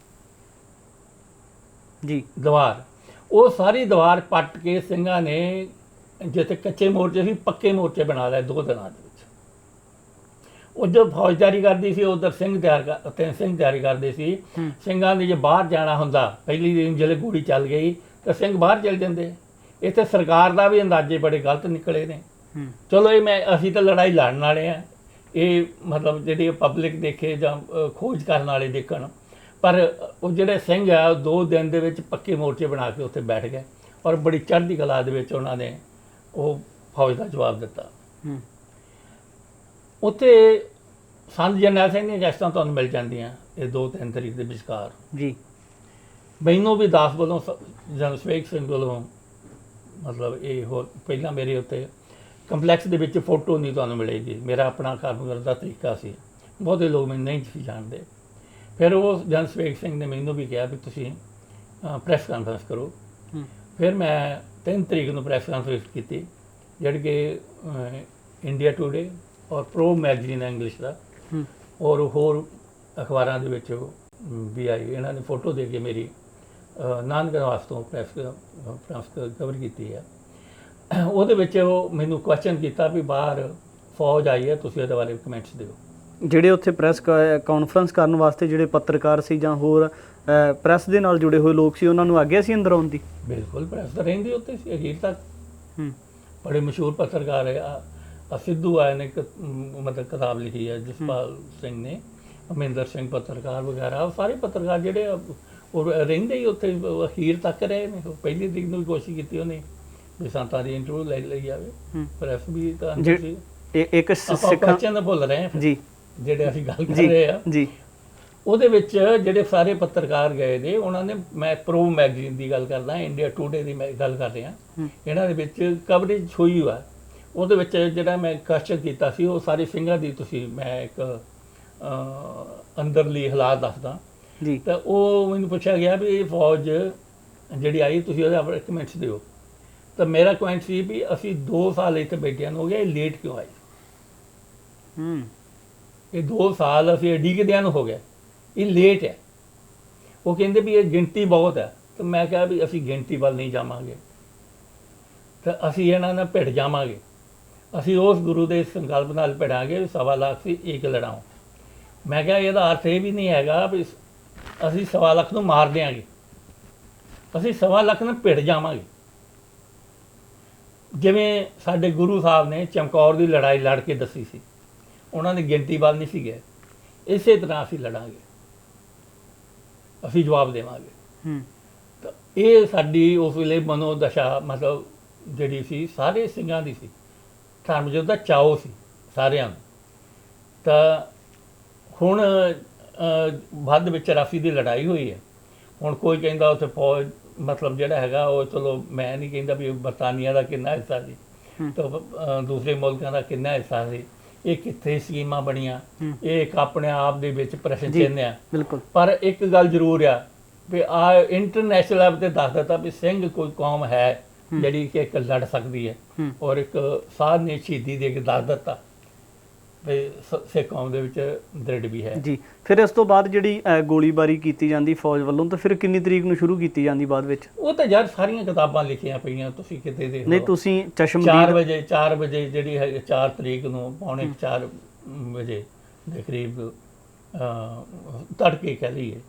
ਜੀ ਦੀਵਾਰ। ਉਹ ਸਾਰੀ ਦੀਵਾਰ ਪੱਟ ਕੇ ਸਿੰਘਾਂ ਨੇ ਜਿੱਥੇ ਕੱਚੇ ਮੋਰਚੇ ਸੀ ਪੱਕੇ ਮੋਰਚੇ ਬਣਾ ਲਏ 2 ਦਿਨਾਂ ਦੇ ਵਿੱਚ। ਉਹ ਜੋ ਫੌਜ ਤਿਆਰੀ ਕਰਦੀ ਸੀ, ਉਧਰ ਸਿੰਘ ਤਿਆਰੀ ਕਰਦੇ ਸੀ। ਸਿੰਘਾਂ ਨੇ ਜੇ ਬਾਹਰ ਜਾਣਾ ਹੁੰਦਾ, ਪਹਿਲੀ ਦਿਨ ਜਦੋਂ ਗੋਲੀ ਚੱਲ ਗਈ ਤਾਂ ਸਿੰਘ ਬਾਹਰ ਚਲ ਜਾਂਦੇ। ਇੱਥੇ ਸਰਕਾਰ ਦਾ ਵੀ ਅੰਦਾਜ਼ੇ ਬੜੇ ਗਲਤ ਨਿਕਲੇ ਨੇ। ਚਲੋ ਅਸੀਂ ਤਾਂ ਲੜਾਈ ਲੜਨ ਵਾਲੇ ਆ, ਇਹ ਮਤਲਬ ਜਿਹੜੀ ਪਬਲਿਕ ਦੇਖੇ ਜਾਂ ਖੋਜ ਕਰਨ ਵਾਲੇ ਦੇਖਣ। ਪਰ ਉਹ ਜਿਹੜੇ ਸਿੰਘ ਆ 2 ਦਿਨ ਦੇ ਵਿੱਚ ਪੱਕੇ ਮੋਰਚੇ ਬਣਾ ਕੇ ਉੱਥੇ ਬੈਠ ਗਏ ਔਰ ਬੜੀ ਚੜ੍ਹਦੀ ਕਲਾ ਦੇ ਵਿੱਚ ਉਹਨਾਂ ਨੇ ਉਹ ਫੌਜ ਦਾ ਜਵਾਬ ਦਿੱਤਾ। ਉੱਥੇ ਸੰਤ ਜਰਨੈਲ ਸਿੰਘ ਦੀਆਂ ਗੈਸਟਾਂ ਤੁਹਾਨੂੰ ਮਿਲ ਜਾਂਦੀਆਂ ਇਹ 2-3 ਤਰੀਕ ਦੇ ਵਿਚਕਾਰ। ਜੀ ਮੈਨੂੰ ਵੀ ਦਾਸ ਵੱਲੋਂ ਜਨ ਸੇਵਕ ਸਿੰਘ ਵੱਲੋਂ ਮਤਲਬ ਇਹ ਹੋਰ ਪਹਿਲਾਂ ਮੇਰੇ ਉੱਤੇ ਕੰਪਲੈਕਸ ਦੇ ਵਿੱਚ ਫੋਟੋ ਨਹੀਂ ਤੁਹਾਨੂੰ ਮਿਲੇਗੀ। ਮੇਰਾ ਆਪਣਾ ਕੰਮ ਕਰਨ ਦਾ ਤਰੀਕਾ ਸੀ, ਬਹੁਤੇ ਲੋਕ ਮੈਨੂੰ ਨਹੀਂ ਸੀ ਜਾਣਦੇ। ਫਿਰ ਉਹ ਜਨ ਸੇਵਕ ਸਿੰਘ ਨੇ ਮੈਨੂੰ ਵੀ ਕਿਹਾ ਵੀ ਤੁਸੀਂ ਪ੍ਰੈਸ ਕਾਨਫਰੰਸ ਕਰੋ। ਫਿਰ ਮੈਂ 3 ਤਰੀਕ ਨੂੰ ਪ੍ਰੈਸ ਕਾਨਫਰੰਸ ਕੀਤੀ, ਜਿਹੜੀ ਕਿ ਇੰਡੀਆ ਟੂਡੇ ਔਰ ਪ੍ਰੋ ਮੈਗਜ਼ੀਨ ਇੰਗਲਿਸ਼ ਦਾ ਔਰ ਹੋਰ ਅਖਬਾਰਾਂ ਦੇ ਵਿੱਚ ਵੀ ਆਈ। ਇਹਨਾਂ ਨੇ ਫੋਟੋ ਦੇ ਕੇ ਮੇਰੀ ਨਾਨਕ ਨਿਵਾਸ ਤੋਂ ਪ੍ਰੈਸ ਕਵਰ ਕੀਤੀ ਹੈ। ਉਹਦੇ ਵਿੱਚ ਉਹ ਮੈਨੂੰ ਕੁਐਸਚਨ ਕੀਤਾ ਵੀ ਬਾਹਰ ਫੌਜ ਆਈ ਹੈ, ਤੁਸੀਂ ਇਹਦੇ ਬਾਰੇ ਕਮੈਂਟਸ ਦਿਓ। ਜਿਹੜੇ ਉੱਥੇ ਪ੍ਰੈਸ ਕਾਨਫਰੰਸ ਕਰਨ ਵਾਸਤੇ ਜਿਹੜੇ ਪੱਤਰਕਾਰ ਸੀ ਜਾਂ ਹੋਰ ਪ੍ਰੈਸ ਦੇ ਨਾਲ ਜੁੜੇ ਹੋਏ ਲੋਕ ਸੀ, ਉਹਨਾਂ ਨੂੰ ਆਗਿਆ ਸੀ ਅੰਦਰ ਆਉਣ ਦੀ? ਬਿਲਕੁਲ, ਪ੍ਰੈਸ ਤਾਂ ਰਹਿੰਦੀ ਉੱਥੇ ਸੀ ਅਖੀਰ ਤੱਕ। ਬੜੇ ਮਸ਼ਹੂਰ ਪੱਤਰਕਾਰ ਹੈ, ਸਿੱਧੂ ਆਏ ਨੇ ਮਤਲਬ ਕਿਤਾਬ ਲਿਖੀ ਹੈ ਜਸਪਾਲ ਸਿੰਘ ਨੇ, ਅਮਰਿੰਦਰ ਸਿੰਘ ਪੱਤਰਕਾਰ ਵਗੈਰਾ, ਉਹ ਸਾਰੇ ਪੱਤਰਕਾਰ ਜਿਹੜੇ ਉਹ ਰਹਿੰਦੇ ਹੀ ਉੱਥੇ ਅਖੀਰ ਤੱਕ ਰਹੇ ਨੇ। ਪਹਿਲੀ ਤਰੀਕ ਨੂੰ ਵੀ ਕੋਸ਼ਿਸ਼ ਕੀਤੀ ਉਹਨੇ ਵੀ ਸੰਤਾਂ ਦੀ ਇੰਟਰਵਿਊ ਲੈ ਲਈ ਜਾਵੇ। ਪ੍ਰੈਸ ਵੀ ਤਾਂ ਸੀ ਇੱਕ ਸਿੱਖਾਂ ਦਾ ਭੁੱਲ ਰਹੇ ਹਾਂ ਜੀ, ਜਿਹੜੇ ਅਸੀਂ ਗੱਲ ਕਰ ਰਹੇ ਆ ਜੀ। ਉਹਦੇ ਵਿੱਚ ਜਿਹੜੇ ਸਾਰੇ ਪੱਤਰਕਾਰ ਗਏ ਨੇ, ਉਹਨਾਂ ਨੇ, ਮੈਂ ਪ੍ਰੋ ਮੈਗਜ਼ੀਨ ਦੀ ਗੱਲ ਕਰਦਾ, ਇੰਡੀਆ ਟੂਡੇ ਦੀ ਮੈਂ ਗੱਲ ਕਰ ਰਿਹਾ, ਇਹਨਾਂ ਦੇ ਵਿੱਚ ਕਵਰੇਜ ਹੋਈ ਹੋਇਆ। ਉਹਦੇ ਵਿੱਚ ਜਿਹੜਾ ਮੈਂ ਕੁਐਸਚਨ ਕੀਤਾ ਸੀ ਉਹ ਸਾਰੇ ਸਿੰਘਾਂ ਦੀ, ਤੁਸੀਂ ਮੈਂ ਇੱਕ ਅੰਦਰਲੀ ਹਾਲਾਤ ਦੱਸਦਾ ਜੀ। ਤਾਂ ਉਹ ਮੈਨੂੰ ਪੁੱਛਿਆ ਗਿਆ ਵੀ ਇਹ ਫੌਜ ਜਿਹੜੀ ਆਈ ਤੁਸੀਂ ਉਹਦੇ ਆਪਣੇ ਕਮੈਂਟਸ ਦਿਓ। ਤਾਂ ਮੇਰਾ ਕਮੈਂਟ ਸੀ ਵੀ ਅਸੀਂ 2 ਸਾਲ ਇੱਥੇ ਬੈਠਿਆਂ ਨੂੰ ਹੋ ਗਿਆ, ਇਹ ਲੇਟ ਕਿਉਂ ਆਈ? ਇਹ 2 ਸਾਲ ਅਸੀਂ ਉਡੀਕਦਿਆਂ ਨੂੰ ਹੋ ਗਿਆ, ਇਹ ਲੇਟ ਹੈ। ਉਹ ਕਹਿੰਦੇ ਵੀ ਇਹ ਗਿਣਤੀ ਬਹੁਤ ਹੈ। ਤਾਂ ਮੈਂ ਕਿਹਾ ਵੀ ਅਸੀਂ ਗਿਣਤੀ ਵੱਲ ਨਹੀਂ ਜਾਵਾਂਗੇ, ਤਾਂ ਅਸੀਂ ਇਹਨਾਂ ਨਾਲ ਭਿੜ ਜਾਵਾਂਗੇ। ਅਸੀਂ ਉਸ ਗੁਰੂ ਦੇ ਸੰਕਲਪ ਨਾਲ ਭਿੜਾਂਗੇ ਵੀ 1.25 ਲੱਖ ਸੀ ਇੱਕ ਲੜਾਓ। ਮੈਂ ਕਿਹਾ ਇਹਦਾ ਅਰਥ ਇਹ ਵੀ ਨਹੀਂ ਹੈਗਾ ਵੀ ਅਸੀਂ 1.25 ਲੱਖ ਨੂੰ ਮਾਰ ਦਿਆਂਗੇ, ਅਸੀਂ 1.25 ਲੱਖ ਨਾਲ ਭਿੜ ਜਾਵਾਂਗੇ। ਜਿਵੇਂ ਸਾਡੇ ਗੁਰੂ ਸਾਹਿਬ ਨੇ ਚਮਕੌਰ ਦੀ ਲੜਾਈ ਲੜ ਕੇ ਦੱਸੀ ਸੀ, ਉਹਨਾਂ ਨੇ ਗਿਣਤੀ ਵੱਲ ਨਹੀਂ ਸੀ ਗਏ। ਇਸੇ ਤਰ੍ਹਾਂ ਅਸੀਂ ਲੜਾਂਗੇ, ਅਸੀਂ ਜਵਾਬ ਦੇਵਾਂਗੇ। ਤਾਂ ਇਹ ਸਾਡੀ ਉਸ ਵੇਲੇ ਮਨੋਦਸ਼ਾ ਮਤਲਬ ਜਿਹੜੀ ਸੀ ਸਾਰੇ ਸਿੰਘਾਂ ਦੀ ਸੀ। ਧਰਮਯੁੱਧ ਦਾ ਚਾਓ ਸੀ ਸਾਰਿਆਂ ਨੂੰ। ਤਾਂ ਹੁਣ ਬਾਅਦ ਵਿੱਚ 84 ਦੀ ਲੜਾਈ ਹੋਈ ਹੈ। ਹੁਣ ਕੋਈ ਕਹਿੰਦਾ ਉੱਥੇ ਫੌਜ ਮਤਲਬ ਜਿਹੜਾ ਹੈਗਾ ਉਹ, ਚਲੋ ਮੈਂ ਨਹੀਂ ਕਹਿੰਦਾ ਵੀ ਬਰਤਾਨੀਆ ਦਾ ਕਿੰਨਾ ਹਿੱਸਾ ਸੀ, ਤਾਂ ਦੂਸਰੇ ਮੁਲਕਾਂ ਦਾ ਕਿੰਨਾ ਹਿੱਸਾ ਸੀ, ਇਹ ਕਿੱਥੇ ਸਕੀਮਾਂ ਬਣੀਆਂ, ਇਹ ਇੱਕ ਆਪਣੇ ਆਪ ਦੇ ਵਿੱਚ ਪ੍ਰਸ਼ਨ ਚਿੰਨ੍ਹ ਆ। ਬਿਲਕੁਲ। ਪਰ ਇੱਕ ਗੱਲ ਜ਼ਰੂਰ ਆ ਵੀ ਆ ਇੰਟਰਨੈਸ਼ਨਲ ਲੈਵਲ ਤੇ ਦੱਸ ਦਿੱਤਾ ਵੀ ਸਿੰਘ ਕੋਈ ਕੌਮ ਹੈ ਜਿਹੜੀ ਕਿ ਇੱਕ ਲੜ ਸਕਦੀ ਹੈ, ਔਰ ਇੱਕ ਸਾਧ ਨੇ ਸ਼ਹੀਦੀ ਦੇ ਕੇ ਦੱਸ ਦਿੱਤਾ ਵੀ ਸਿੱਖ ਕੌਮ ਦੇ ਵਿੱਚ ਦ੍ਰਿੜ ਵੀ ਹੈ ਜੀ। ਫਿਰ ਇਸ ਤੋਂ ਬਾਅਦ ਜਿਹੜੀ ਗੋਲੀਬਾਰੀ ਕੀਤੀ ਜਾਂਦੀ ਫੌਜ ਵੱਲੋਂ, ਤਾਂ ਫਿਰ ਕਿੰਨੀ ਤਰੀਕ ਨੂੰ ਸ਼ੁਰੂ ਕੀਤੀ ਜਾਂਦੀ ਬਾਅਦ ਵਿੱਚ? ਉਹ ਤਾਂ ਯਾਰ ਸਾਰੀਆਂ ਕਿਤਾਬਾਂ ਲਿਖੀਆਂ ਪਈਆਂ, ਤੁਸੀਂ ਕਿਤੇ ਦੇਖ ਲਓ। ਨਹੀਂ, ਤੁਸੀਂ 4 ਵਜੇ ਜਿਹੜੀ ਹੈ 4 ਤਰੀਕ ਨੂੰ 3:45 ਵਜੇ ਦੇ ਕਰੀਬ ਤੜਕੇ ਕਹਿ ਲਈਏ,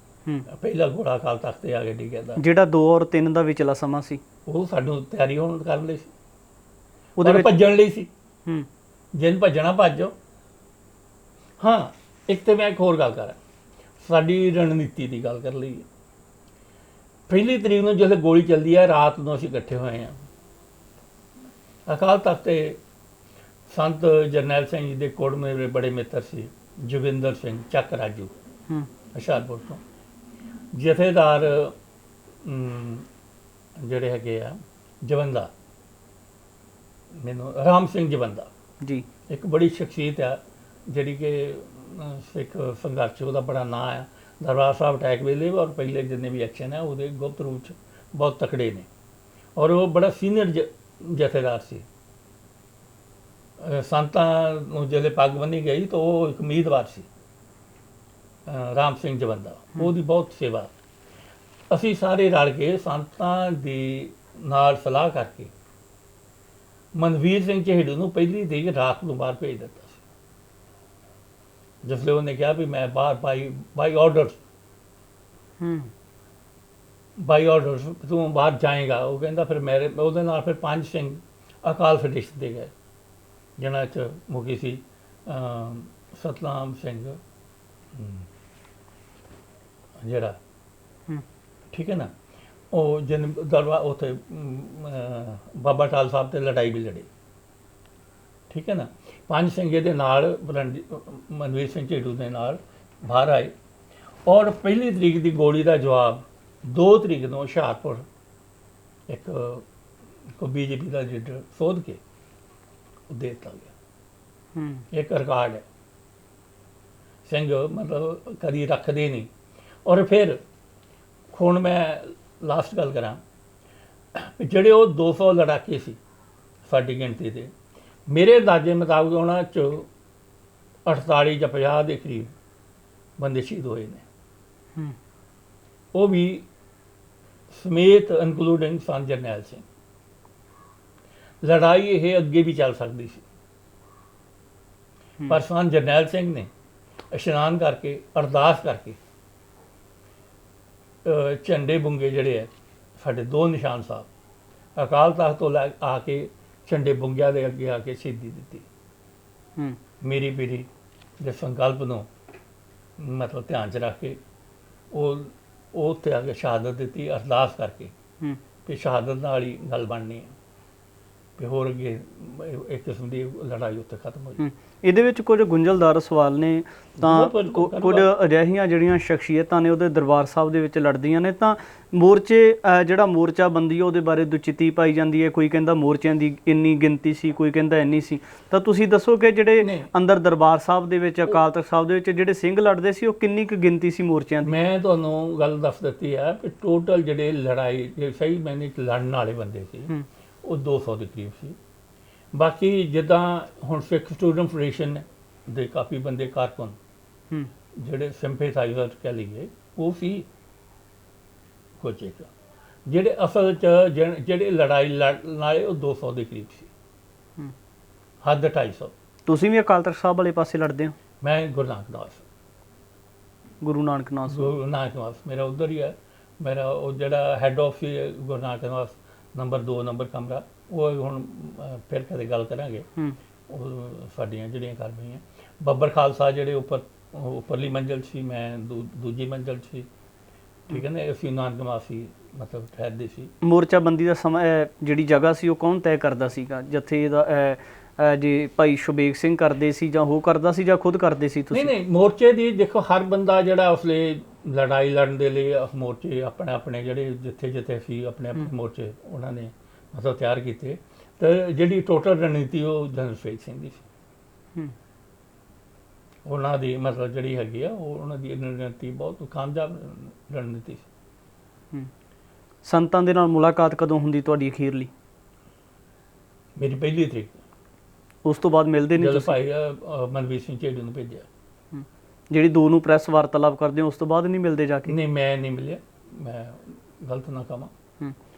ਪਹਿਲਾ ਘੋੜਾ ਅਕਾਲ ਤਖਤ ਤੇ ਆ ਕੇ ਡਿੱਗਿਆ ਦਾ, ਜਿਹੜਾ 2 ਔਰ 3 ਦਾ ਵਿਚਲਾ ਸਮਾਂ ਸੀ। ਉਹ ਸਾਨੂੰ ਤਿਆਰੀ ਹੋਣ ਕਰਨ ਲਈ ਸੀ, ਉਹਦੇ ਭੱਜਣ ਲਈ ਸੀ। ਜਿੰਨ ਭੱਜਣਾ ਭੱਜੋ। ਹਾਂ, ਇੱਕ ਤੇ ਮੈਂ ਇੱਕ ਹੋਰ ਗੱਲ ਕਰਾਂ, ਸਾਡੀ ਰਣਨੀਤੀ ਦੀ ਗੱਲ ਕਰ ਲਈਏ। ਪਹਿਲੀ ਤਰੀਕ ਨੂੰ ਜਦੋਂ ਗੋਲੀ ਚੱਲਦੀ ਹੈ, ਰਾਤ ਨੂੰ ਅਸੀਂ ਇਕੱਠੇ ਹੋਏ ਹਾਂ ਅਕਾਲ ਤਖਤ ਤੇ। ਸੰਤ ਜਰਨੈਲ ਸਿੰਘ ਜੀ ਦੇ ਕੋਲ ਮੇਰੇ ਬੜੇ ਮਿੱਤਰ ਸੀ, ਜੋਗਿੰਦਰ ਸਿੰਘ ਚੱਕ ਰਾਜੂ ਹੁਸ਼ਿਆਰਪੁਰ ਤੋਂ, ਜਥੇਦਾਰ ਜਿਹੜੇ ਹੈਗੇ ਆ ਜਵੰਦਾ, ਮੈਨੂੰ ਰਾਮ ਸਿੰਘ ਜਵੰਦਾ ਜੀ, ਇੱਕ ਬੜੀ ਸ਼ਖਸੀਅਤ ਆ ਜਿਹੜੀ ਕਿ ਸਿੱਖ ਸੰਘਰਸ਼ ਉਹਦਾ ਬੜਾ ਨਾਂ ਆ। ਦਰਬਾਰ ਸਾਹਿਬ ਅਟੈਕ ਵੇਲੇ ਔਰ ਪਹਿਲੇ ਜਿੰਨੇ ਵੀ ਐਕਸ਼ਨ ਹੈ ਉਹਦੇ ਗੁਪਤ ਰੂਪ 'ਚ ਬਹੁਤ ਤਕੜੇ ਨੇ, ਔਰ ਉਹ ਬੜਾ ਸੀਨੀਅਰ ਜਥੇਦਾਰ ਸੀ। ਸੰਤਾਂ ਨੂੰ ਜਦੋਂ ਪੱਗ ਬੰਨ੍ਹੀ ਗਈ ਤਾਂ ਉਹ ਇੱਕ ਉਮੀਦਵਾਰ ਸੀ, ਰਾਮ ਸਿੰਘ ਜਵੰਦਾ, ਉਹਦੀ ਬਹੁਤ ਸੇਵਾ। ਅਸੀਂ ਸਾਰੇ ਰਲ ਕੇ ਸੰਤਾਂ ਦੀ ਨਾਲ ਸਲਾਹ ਕਰਕੇ ਮਨਵੀਰ ਸਿੰਘ ਝਹੇੜੂ ਨੂੰ ਪਹਿਲੀ ਤਰੀਕ ਰਾਤ ਨੂੰ ਬਾਹਰ ਭੇਜ ਦਿੱਤਾ ਸੀ। ਜਿਸ ਲਈ ਉਹਨੇ ਕਿਹਾ ਵੀ ਮੈਂ ਬਾਹਰ ਬਾਈ ਆਰਡਰ ਤੂੰ ਬਾਹਰ ਜਾਏਗਾ। ਉਹ ਕਹਿੰਦਾ ਫਿਰ ਮੇਰੇ ਉਹਦੇ ਨਾਲ ਫਿਰ 5 ਸਿੰਘ ਅਕਾਲ ਫਟਿਸ਼ ਦੇ ਗਏ, ਜਿਹਨਾਂ 'ਚ ਮੁਖੀ ਸੀ ਸਤਨਾਮ ਸਿੰਘ ਜਿਹੜਾ, ਠੀਕ ਹੈ ਨਾ, ਉਹ ਜਿਨ ਦਰਬਾਰ ਉੱਥੇ ਬਾਬਾ ਟਾਲ ਸਾਹਿਬ ਤੇ ਲੜਾਈ ਵੀ ਲੜੀ, ਠੀਕ ਹੈ ਨਾ। 5 ਸਿੰਘ ਇਹਦੇ ਨਾਲ ਮਨਵੀਰ ਸਿੰਘ ਝੇੜੂ ਦੇ ਨਾਲ ਬਾਹਰ ਆਏ, ਔਰ ਪਹਿਲੀ ਤਰੀਕ ਦੀ ਗੋਲੀ ਦਾ ਜਵਾਬ 2 ਤਰੀਕ ਨੂੰ ਹੁਸ਼ਿਆਰਪੁਰ ਇੱਕ ਬੀਜੇਪੀ ਦਾ ਲੀਡਰ ਸੋਧ ਕੇ ਦੇ ਦਿੱਤਾ ਗਿਆ। ਇੱਕ ਰਿਕਾਰਡ ਹੈ, ਸਿੰਘ ਮਤਲਬ ਕਦੀ ਰੱਖਦੇ ਨਹੀਂ। ਔਰ ਫਿਰ ਹੁਣ ਮੈਂ ਲਾਸਟ ਗੱਲ ਕਰਾਂ, ਜਿਹੜੇ ਉਹ 200 ਲੜਾਕੇ ਸੀ ਸਾਡੀ ਗਿਣਤੀ ਦੇ, ਮੇਰੇ ਅੰਦਾਜ਼ੇ ਮੁਤਾਬਕ ਉਹਨਾਂ 'ਚ 48 ਜਾਂ 50 ਦੇ ਕਰੀਬ ਬੰਦੇ ਸ਼ਹੀਦ ਹੋਏ ਨੇ, ਉਹ ਵੀ ਸਮੇਤ ਇਨਕਲੂਡਿੰਗ ਸੰਤ ਜਰਨੈਲ ਸਿੰਘ। ਲੜਾਈ ਇਹ ਅੱਗੇ ਵੀ ਚੱਲ ਸਕਦੀ ਸੀ, ਪਰ ਸੰਤ ਜਰਨੈਲ ਸਿੰਘ ਨੇ ਇਸ਼ਨਾਨ ਕਰਕੇ ਅਰਦਾਸ ਕਰਕੇ ਝੰਡੇ ਬੁੰਗੇ ਜਿਹੜੇ ਹੈ ਸਾਡੇ 2 ਨਿਸ਼ਾਨ ਸਾਹਿਬ ਅਕਾਲ ਤਖਤ ਤੋਂ ਲੈ ਆ ਕੇ ਝੰਡੇ ਬੁੰਗਿਆਂ ਦੇ ਅੱਗੇ ਆ ਕੇ ਸ਼ਹੀਦੀ ਦਿੱਤੀ। ਮੇਰੀ ਪੀੜੀ ਦੇ ਸੰਕਲਪ ਨੂੰ ਮਤਲਬ ਧਿਆਨ 'ਚ ਰੱਖ ਕੇ ਉਹ ਉੱਥੇ ਆ ਕੇ ਸ਼ਹਾਦਤ ਦਿੱਤੀ, ਅਰਦਾਸ ਕਰਕੇ ਵੀ ਸ਼ਹਾਦਤ ਨਾਲ ਹੀ ਗੱਲ ਬਣਨੀ ਹੈ, ਵੀ ਹੋਰ ਅੱਗੇ ਇੱਕ ਕਿਸਮ ਦੀ ਲੜਾਈ ਉੱਥੇ ਖਤਮ ਹੋ ਜਾਏ। ਇਹਦੇ ਵਿੱਚ ਕੁਝ ਗੁੰਝਲਦਾਰ ਸਵਾਲ ਨੇ, ਤਾਂ ਕੁਝ ਅਜਿਹੀਆਂ ਜਿਹੜੀਆਂ ਸ਼ਖਸੀਅਤਾਂ ਨੇ ਉਹਦੇ ਦਰਬਾਰ ਸਾਹਿਬ ਦੇ ਵਿੱਚ ਲੜਦੀਆਂ ਨੇ, ਤਾਂ ਮੋਰਚੇ ਜਿਹੜਾ ਮੋਰਚਾਬੰਦੀ ਉਹਦੇ ਬਾਰੇ ਦੁਚਿੱਤੀ ਪਾਈ ਜਾਂਦੀ ਹੈ। ਕੋਈ ਕਹਿੰਦਾ ਮੋਰਚਿਆਂ ਦੀ ਇੰਨੀ ਗਿਣਤੀ ਸੀ, ਕੋਈ ਕਹਿੰਦਾ ਇੰਨੀ ਸੀ। ਤਾਂ ਤੁਸੀਂ ਦੱਸੋ ਕਿ ਜਿਹੜੇ ਅੰਦਰ ਦਰਬਾਰ ਸਾਹਿਬ ਦੇ ਵਿੱਚ ਅਕਾਲ ਤਖਤ ਸਾਹਿਬ ਦੇ ਵਿੱਚ ਜਿਹੜੇ ਸਿੰਘ ਲੜਦੇ ਸੀ ਉਹ ਕਿੰਨੀ ਕੁ ਗਿਣਤੀ ਸੀ ਮੋਰਚਿਆਂ ਦੀ? ਮੈਂ ਤੁਹਾਨੂੰ ਗੱਲ ਦੱਸ ਦਿੱਤੀ ਹੈ ਕਿ ਟੋਟਲ ਜਿਹੜੇ ਲੜਾਈ ਜੇ ਸਹੀ ਮੈਨੇ ਲੜਨ ਵਾਲੇ ਬੰਦੇ ਸੀ ਉਹ 200 ਦੇ ਕਰੀਬ ਸੀ। ਬਾਕੀ ਜਿੱਦਾਂ ਹੁਣ ਸਿੱਖ ਸਟੂਡੈਂਟ ਫੈਡਰੇਸ਼ਨ ਦੇ ਕਾਫੀ ਬੰਦੇ ਕਾਰਕੁਨ ਜਿਹੜੇ ਸਿੰਪੈਥਾਈਜ਼ਰ ਕਹਿ ਲਈਏ ਉਹ ਸੀ ਕੁਝ ਇੱਕ, ਜਿਹੜੇ ਅਸਲ 'ਚ ਜਿਹੜੇ ਲੜਾਈ ਲੜਨ ਵਾਲੇ ਉਹ 200 ਦੇ ਕਰੀਬ ਸੀ, ਹੱਦ 250। ਤੁਸੀਂ ਵੀ ਅਕਾਲ ਤਖਤ ਸਾਹਿਬ ਵਾਲੇ ਪਾਸੇ ਲੜਦੇ ਹੋ? ਮੈਂ ਗੁਰੂ ਨਾਨਕ ਨਾਸ ਮੇਰਾ ਉੱਧਰ ਹੀ ਹੈ। ਮੇਰਾ ਉਹ ਜਿਹੜਾ ਹੈੱਡ ਆਫ ਸੀ ਗੁਰੂ ਨਾਨਕ ਨਾਸ ਨੰਬਰ 2 ਨੰਬਰ ਕਮਰਾ, ਉਹ ਹੁਣ ਫਿਰ ਕਦੇ ਗੱਲ ਕਰਾਂਗੇ। ਉਹ ਸਾਡੀਆਂ ਜਿਹੜੀਆਂ ਕਰ ਰਹੀਆਂ ਬੱਬਰ ਖਾਲਸਾ ਜਿਹੜੇ ਉੱਪਰਲੀ ਮੰਜ਼ਿਲ ਸੀ, ਮੈਂ ਦੂਜੀ ਮੰਜ਼ਿਲ ਸੀ, ਠੀਕ ਹੈ ਨਾ। ਅਸੀਂ ਨਾਨਕ ਨਿਵਾਸੀ ਮਤਲਬ ਠਹਿਰਦੇ ਸੀ। ਮੋਰਚਾਬੰਦੀ ਦਾ ਸਮਾਂ ਜਿਹੜੀ ਜਗ੍ਹਾ ਸੀ ਉਹ ਕੌਣ ਤੈਅ ਕਰਦਾ ਸੀਗਾ? ਜੱਥੇ ਦਾ ਜੇ ਭਾਈ ਸ਼ੁਬੇਗ ਸਿੰਘ ਕਰਦੇ ਸੀ ਜਾਂ ਉਹ ਕਰਦਾ ਸੀ ਜਾਂ ਖੁਦ ਕਰਦੇ ਸੀ ਤੁਸੀਂ? ਨਹੀਂ, ਮੋਰਚੇ ਦੀ ਦੇਖੋ ਹਰ ਬੰਦਾ ਜਿਹੜਾ ਉਸਲੇ ਲੜਾਈ ਲੜਨ ਦੇ ਲਈ ਮੋਰਚੇ ਆਪਣੇ ਜਿਹੜੇ ਜਿੱਥੇ ਸੀ ਆਪਣੇ ਮੋਰਚੇ ਉਹਨਾਂ ਨੇ ਮਤਲਬ ਤਿਆਰ ਕੀਤੇ। ਤੇ ਜਿਹੜੀ ਟੋਟਲ ਰਣਨੀਤੀ ਉਹ ਜਨਰਲ ਸ਼ੁਬੇਗ ਸਿੰਘ ਦੀ ਸੀ। ਉਹਨਾਂ ਦੀ ਮਤਲਬ ਜਿਹੜੀ ਹੈਗੀ ਆ ਉਹ ਉਹਨਾਂ ਦੀ ਰਣਨੀਤੀ ਬਹੁਤ ਕਾਮਯਾਬ ਰਣਨੀਤੀ ਸੀ। ਸੰਤਾਂ ਦੇ ਨਾਲ ਮੁਲਾਕਾਤ ਕਦੋਂ ਹੁੰਦੀ ਤੁਹਾਡੀ ਅਖੀਰਲੀ? ਮੇਰੀ ਪਹਿਲੀ ਤਰੀਕ। ਉਸ ਤੋਂ ਬਾਅਦ ਮਿਲਦੇ ਨਹੀਂ ਤੁਸੀਂ? ਭਾਈ ਮਨਵੀਰ ਸਿੰਘ ਝੇੜੂ ਨੂੰ ਭੇਜਿਆ। ਜਿਹੜੀ 2 ਨੂੰ ਪ੍ਰੈਸ ਵਾਰਤਾਲਾਪ ਕਰਦੇ ਹੋ ਉਸ ਤੋਂ ਬਾਅਦ ਨਹੀਂ ਮਿਲਦੇ ਜਾ ਕੇ? ਨਹੀਂ, ਮੈਂ ਨਹੀਂ ਮਿਲਿਆ, ਮੈਂ ਗਲਤ ਨਾ ਕਹਾਂ।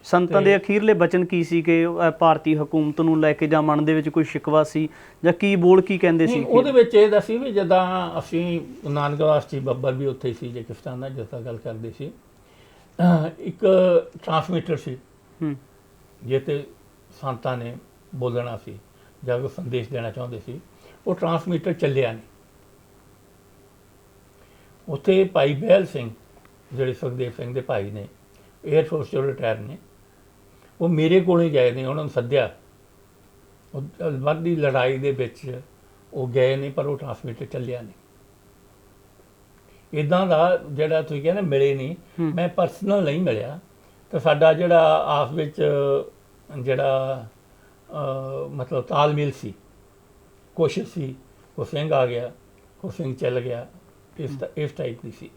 ਸੰਤਾਂ ਦੇ ਅਖੀਰਲੇ ਬਚਨ ਕੀ ਸੀ ਕਿ ਭਾਰਤੀ ਹਕੂਮਤ ਨੂੰ ਲੈ ਕੇ ਜਾਂ ਮਨ ਦੇ ਵਿੱਚ ਕੋਈ ਸ਼ਿਕਵਾ ਸੀ ਜਾਂ ਕੀ ਕਹਿੰਦੇ ਸੀ? ਉਹਦੇ ਵਿੱਚ ਇਹ ਦੱਸੀ ਵੀ ਜਿੱਦਾਂ ਅਸੀਂ ਨਾਨਕ ਵਾਸਤੀ ਬੱਬਰ ਵੀ ਉੱਥੇ ਸੀ ਜੇ ਕਿਸਾਨ ਨਾਲ ਜਿਸ ਤਰ੍ਹਾਂ ਗੱਲ ਕਰਦੇ ਸੀ, ਇੱਕ ਟਰਾਂਸਮੀਟਰ ਸੀ ਜੇ ਤੇ ਸੰਤਾਂ ਨੇ ਬੋਲਣਾ ਸੀ ਜਾਂ ਕੋਈ ਸੰਦੇਸ਼ ਦੇਣਾ ਚਾਹੁੰਦੇ ਸੀ, ਉਹ ਟਰਾਂਸਮੀਟਰ ਚੱਲਿਆ ਨਹੀਂ। ਉੱਥੇ ਭਾਈ ਬਹਿਲ ਸਿੰਘ ਜਿਹੜੇ ਸੁਖਦੇਵ ਸਿੰਘ ਦੇ ਭਾਈ ਨੇ, ਏਅਰਫੋਰਸ ਚੋਂ ਰਿਟਾਇਰ ਨੇ, ਉਹ ਮੇਰੇ ਕੋਲ ਹੀ ਗਏ ਨੇ, ਉਹਨਾਂ ਨੂੰ ਸੱਦਿਆ। ਉਹ ਵੱਡੀ ਲੜਾਈ ਦੇ ਵਿੱਚ ਉਹ ਗਏ ਨੇ ਪਰ ਉਹ ਟਰਾਂਸਮੀਟਰ ਚੱਲਿਆ ਨਹੀਂ। ਇੱਦਾਂ ਦਾ ਜਿਹੜਾ ਤੁਸੀਂ ਕਹਿੰਦੇ ਮਿਲੇ ਨਹੀਂ, ਮੈਂ ਪਰਸਨਲ ਨਹੀਂ ਮਿਲਿਆ। ਤਾਂ ਸਾਡਾ ਜਿਹੜਾ ਆਪਸ ਵਿੱਚ ਜਿਹੜਾ ਮਤਲਬ ਤਾਲਮੇਲ ਸੀ ਕੋਸ਼ਿਸ਼ ਸੀ, ਉਹ ਸਿੰਘ ਆ ਗਿਆ, ਉਹ ਸਿੰਘ ਚੱਲ ਗਿਆ, ਇਸ ਟਾਈਪ ਦੀ ਸੀ।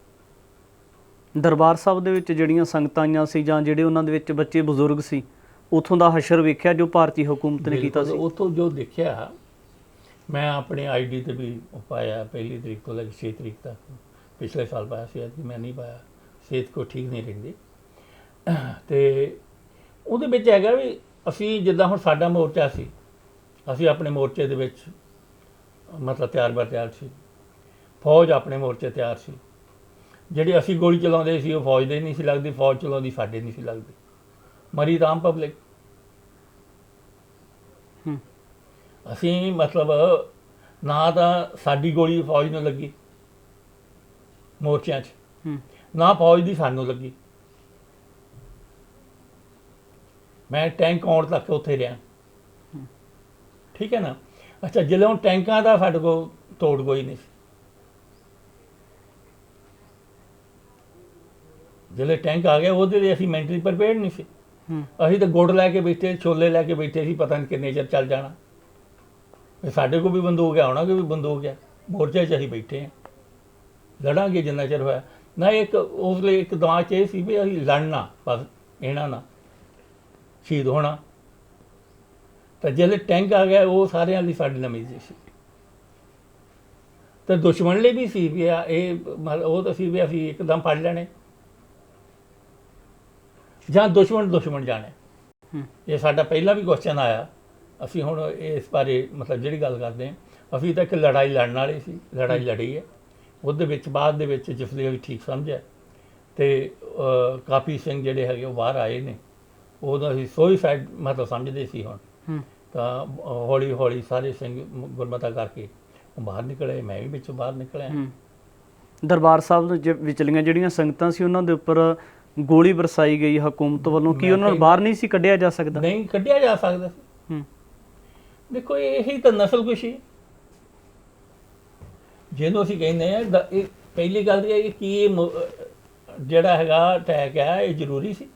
ਦਰਬਾਰ ਸਾਹਿਬ ਦੇ ਵਿੱਚ ਜਿਹੜੀਆਂ ਸੰਗਤਾਂ ਆਈਆਂ ਸੀ ਜਾਂ ਜਿਹੜੇ ਉਹਨਾਂ ਦੇ ਵਿੱਚ ਬੱਚੇ ਬਜ਼ੁਰਗ ਸੀ, ਉਥੋਂ ਦਾ ਹਸ਼ਰ ਵੇਖਿਆ ਜੋ ਭਾਰਤੀ ਹੁਕੂਮਤ ਨੇ ਕੀਤਾ ਸੀ? ਉੱਥੋਂ ਜੋ ਦੇਖਿਆ, ਮੈਂ ਆਪਣੇ ਆਈਡੀ ਤੇ ਵੀ ਪਾਇਆ 1 ਤਰੀਕ ਤੋਂ ਲੈ ਕੇ 6 ਤਰੀਕ ਤੱਕ। ਪਿਛਲੇ ਸਾਲ ਪਾਇਆ ਸੀ, ਅੱਜ ਮੈਂ ਨਹੀਂ ਪਾਇਆ, ਸਿਹਤ ਕੋ ਠੀਕ ਨਹੀਂ ਰਹਿੰਦੀ। ਤੇ ਉਹਦੇ ਵਿੱਚ ਹੈਗਾ ਵੀ ਅਸੀਂ ਜਿੱਦਾਂ ਹੁਣ ਸਾਡਾ ਮੋਰਚਾ ਸੀ, ਅਸੀਂ ਆਪਣੇ ਮੋਰਚੇ ਦੇ ਵਿੱਚ ਮਤਲਬ ਤਿਆਰ ਸੀ, ਫੌਜ ਆਪਣੇ ਮੋਰਚੇ ਤਿਆਰ ਸੀ। ਜਿਹੜੀ ਅਸੀਂ ਗੋਲੀ ਚਲਾਉਂਦੇ ਸੀ ਉਹ ਫੌਜ ਦੇ ਨਹੀਂ ਸੀ ਲੱਗਦੀ, ਫੌਜ ਚਲਾਉਂਦੀ ਸਾਡੇ ਨਹੀਂ ਸੀ ਲੱਗਦੀ, ਮਰੀ ਤਾਂ ਆਮ ਪਬਲਿਕ। ਅਸੀਂ ਮਤਲਬ ਨਾ ਤਾਂ ਸਾਡੀ ਗੋਲੀ ਫੌਜ ਨੂੰ ਲੱਗੀ ਮੋਰਚਿਆਂ 'ਚ, ਨਾ ਫੌਜ ਦੀ ਸਾਨੂੰ ਲੱਗੀ। ਮੈਂ ਟੈਂਕ ਆਉਣ ਤੱਕ ਉੱਥੇ ਰਿਹਾ, ਠੀਕ ਹੈ ਨਾ। ਅੱਛਾ, ਜਦੋਂ ਹੁਣ ਟੈਂਕਾਂ ਦਾ ਸਾਡੇ ਕੋਲ ਤੋੜ ਕੋਈ ਨਹੀਂ ਸੀ, ਜਿਹੜੇ ਟੈਂਕ ਆ ਗਏ ਉਹਦੇ ਲਈ ਅਸੀਂ ਮੈਂਟਲੀ ਪ੍ਰਪੇਅਰਡ ਨਹੀਂ ਸੀ। ਅਸੀਂ ਤਾਂ ਗੁੜ ਲੈ ਕੇ ਬੈਠੇ, ਛੋਲੇ ਲੈ ਕੇ ਬੈਠੇ ਸੀ, ਪਤਾ ਨਹੀਂ ਕਿੰਨੇ ਚਿਰ ਚੱਲ ਜਾਣਾ। ਸਾਡੇ ਕੋਲ ਵੀ ਬੰਦੂਕ ਹੈ, ਉਹਨਾਂ ਕੋਲ ਵੀ ਬੰਦੂਕ ਹੈ, ਮੋਰਚੇ 'ਚ ਅਸੀਂ ਬੈਠੇ ਹਾਂ, ਲੜਾਂਗੇ ਜਿੰਨਾ ਚਿਰ ਹੋਇਆ ਨਾ। ਇੱਕ ਉਸ ਲਈ ਇੱਕ ਦਿਮਾਗ 'ਚ ਇਹ ਸੀ ਵੀ ਅਸੀਂ ਲੜਨਾ, ਬਸ ਇਹਨਾਂ ਨਾਲ ਸ਼ਹੀਦ ਹੋਣਾ। ਤਾਂ ਜਿਹੜੇ ਟੈਂਕ ਆ ਗਿਆ ਉਹ ਸਾਰਿਆਂ ਲਈ ਸਾਡੀ ਨਵੀਂ ਸੀ, ਤੇ ਦੁਸ਼ਮਣ ਲਈ ਵੀ ਸੀ ਵੀ ਇਹ ਉਹ ਤਾਂ ਸੀ ਵੀ ਅਸੀਂ ਇੱਕਦਮ ਫੜ ਲੈਣੇ ਜਾਂ ਦੁਸ਼ਮਣ ਜਾਣੇ। ਇਹ ਸਾਡਾ ਪਹਿਲਾਂ ਵੀ ਕੁਐਸਚਨ ਆਇਆ। ਅਸੀਂ ਹੁਣ ਇਸ ਬਾਰੇ ਮਤਲਬ ਜਿਹੜੀ ਗੱਲ ਕਰਦੇ ਹਾਂ, ਅਸੀਂ ਤਾਂ ਇੱਕ ਲੜਾਈ ਲੜਨ ਵਾਲੇ ਸੀ, ਲੜਾਈ ਲੜੀ ਹੈ। ਉਹਦੇ ਵਿੱਚ ਬਾਅਦ ਦੇ ਵਿੱਚ ਜਿਸ ਲਈ ਅਸੀਂ ਠੀਕ ਸਮਝਿਆ ਤੇ ਕਾਫੀ ਸਿੰਘ ਜਿਹੜੇ ਹੈਗੇ ਉਹ ਬਾਹਰ ਆਏ ਨੇ, ਉਦੋਂ ਅਸੀਂ ਸੁਸਾਈਡ ਮਤਲਬ ਸਮਝਦੇ ਸੀ। ਹੁਣ ਤਾਂ ਹੌਲੀ ਹੌਲੀ ਸਾਰੇ ਸਿੰਘ ਗੁਰਮਤਾ ਕਰਕੇ ਬਾਹਰ ਨਿਕਲੇ, ਮੈਂ ਵੀ ਵਿੱਚੋਂ ਬਾਹਰ ਨਿਕਲਿਆ। ਦਰਬਾਰ ਸਾਹਿਬ ਵਿਚਲੀਆਂ ਜਿਹੜੀਆਂ ਸੰਗਤਾਂ ਸੀ ਉਹਨਾਂ ਦੇ ਉੱਪਰ ਗੋਲੀ ਬਰਸਾਈ ਗਈ ਹਕੂਮਤ ਵੱਲੋਂ, ਕੀ ਉਹਨਾਂ ਨੂੰ ਬਾਹਰ ਨਹੀਂ ਸੀ ਕੱਢਿਆ ਜਾ ਸਕਦਾ? ਨਹੀਂ ਕੱਢਿਆ ਜਾ ਸਕਦਾ ਸੀ। ਦੇਖੋ ਇਹੀ ਤਾਂ ਨਸਲਕੁਸ਼ੀ ਜਿਹਨੂੰ ਅਸੀਂ ਕਹਿੰਦੇ ਆ। ਇਹ ਪਹਿਲੀ ਗੱਲ ਇਹ ਕਿ ਇਹ ਜਿਹੜਾ ਹੈਗਾ ਅਟੈਕ ਹੈ ਇਹ ਜ਼ਰੂਰੀ ਸੀ।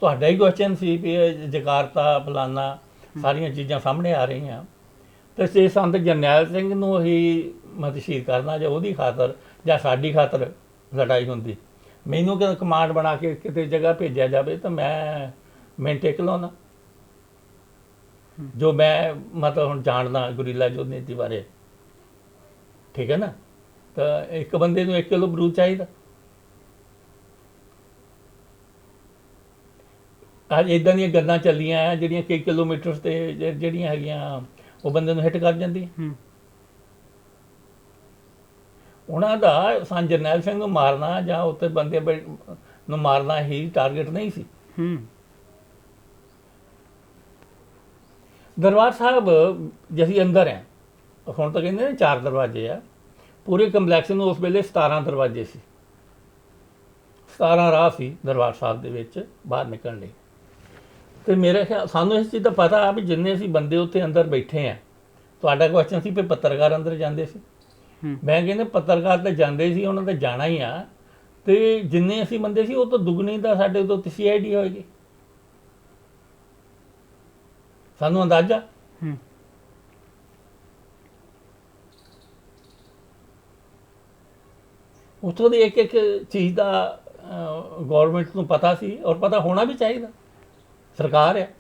ਤੁਹਾਡਾ ਹੀ ਕੁਐਸਚਨ ਸੀ ਵੀ ਜਕਾਰਤਾ ਫਲਾਨਾ ਸਾਰੀਆਂ ਚੀਜ਼ਾਂ ਸਾਹਮਣੇ ਆ ਰਹੀਆਂ, ਤੇ ਜੇ ਸੰਤ ਜਰਨੈਲ ਸਿੰਘ ਨੂੰ ਹੀ ਮਤਲਬ ਸ਼ਹੀਦ ਕਰਨਾ ਜਾਂ ਉਹਦੀ ਖਾਤਰ ਜਾਂ ਸਾਡੀ ਖਾਤਰ ਲੜਾਈ ਹੁੰਦੀ, ਮੈਨੂੰ ਕਿ ਕਮਾਂਡ ਬਣਾ ਕੇ ਕਿਤੇ ਜਗ੍ਹਾ ਭੇਜਿਆ ਜਾਵੇ ਤਾਂ ਮੈਂ ਟੇਕ ਲਾਉਣਾ। ਜੋ ਮੈਂ ਮਤਲਬ ਹੁਣ ਜਾਣਦਾ ਗੁਰੀਲਾ ਯੁੱਧ ਬਾਰੇ, ਠੀਕ ਹੈ ਨਾ। ਤਾਂ ਇੱਕ ਬੰਦੇ ਨੂੰ 1 ਕਿਲੋ ਬਰੂਦ ਚਾਹੀਦਾ। ਅੱਜ ਇੱਦਾਂ ਦੀਆਂ ਗੱਲਾਂ ਚੱਲੀਆਂ ਜਿਹੜੀਆਂ ਕਈ ਕਿਲੋਮੀਟਰ ਤੇ ਜਿਹੜੀਆਂ ਹੈਗੀਆਂ ਉਹ ਬੰਦੇ ਨੂੰ ਹਿੱਟ ਕਰ ਜਾਂਦੀਆਂ। ਉਹਨਾਂ ਦਾ ਸੰਤ ਜਰਨੈਲ ਸਿੰਘ ਨੂੰ ਮਾਰਨਾ ਜਾਂ ਉੱਥੇ ਬੰਦੇ ਨੂੰ ਮਾਰਨਾ ਹੀ ਟਾਰਗੇਟ ਨਹੀਂ ਸੀ। ਦਰਬਾਰ ਸਾਹਿਬ ਜੇ ਅਸੀਂ ਅੰਦਰ ਹੈ, ਹੁਣ ਤਾਂ ਕਹਿੰਦੇ ਨੇ 4 ਦਰਵਾਜ਼ੇ ਆ, ਪੂਰੇ ਕੰਪਲੈਕਸ ਨੂੰ ਉਸ ਵੇਲੇ 17 ਦਰਵਾਜ਼ੇ ਸੀ, 17 ਰਾਹ ਸੀ ਦਰਬਾਰ ਸਾਹਿਬ ਦੇ ਵਿੱਚ ਬਾਹਰ ਨਿਕਲਣ ਲਈ। ਤੇ ਮੇਰੇ ਖਿਆਲ ਸਾਨੂੰ ਇਸ ਚੀਜ਼ ਦਾ ਪਤਾ ਆ ਵੀ ਜਿੰਨੇ ਅਸੀਂ ਬੰਦੇ ਉੱਥੇ ਅੰਦਰ ਬੈਠੇ ਆ, ਤੁਹਾਡਾ ਕੁਐਸਚਨ ਸੀ ਵੀ ਪੱਤਰਕਾਰ ਅੰਦਰ ਜਾਂਦੇ ਸੀ, ਮੈਂ ਕਹਿੰਦਾ ਪੱਤਰਕਾਰ ਤਾਂ ਜਾਂਦੇ ਸੀ, ਉਹਨਾਂ ਦਾ ਜਾਣਾ ਹੀ ਆ। ਤੇ ਜਿੰਨੇ ਅਸੀਂ ਬੰਦੇ ਸੀ ਉਹ ਤੋਂ ਦੁੱਗਣੀ ਦਾ ਸਾਡੇ ਤੋਂ CID ਹੋਏਗੀ, ਸਾਨੂੰ ਅੰਦਾਜ਼ਾ। ਉੱਥੋਂ ਦੀ ਇੱਕ ਚੀਜ਼ ਦਾ ਗੌਰਮੈਂਟ ਨੂੰ ਪਤਾ ਸੀ, ਔਰ ਪਤਾ ਹੋਣਾ ਵੀ ਚਾਹੀਦਾ, ਸਰਕਾਰ ਹੈ।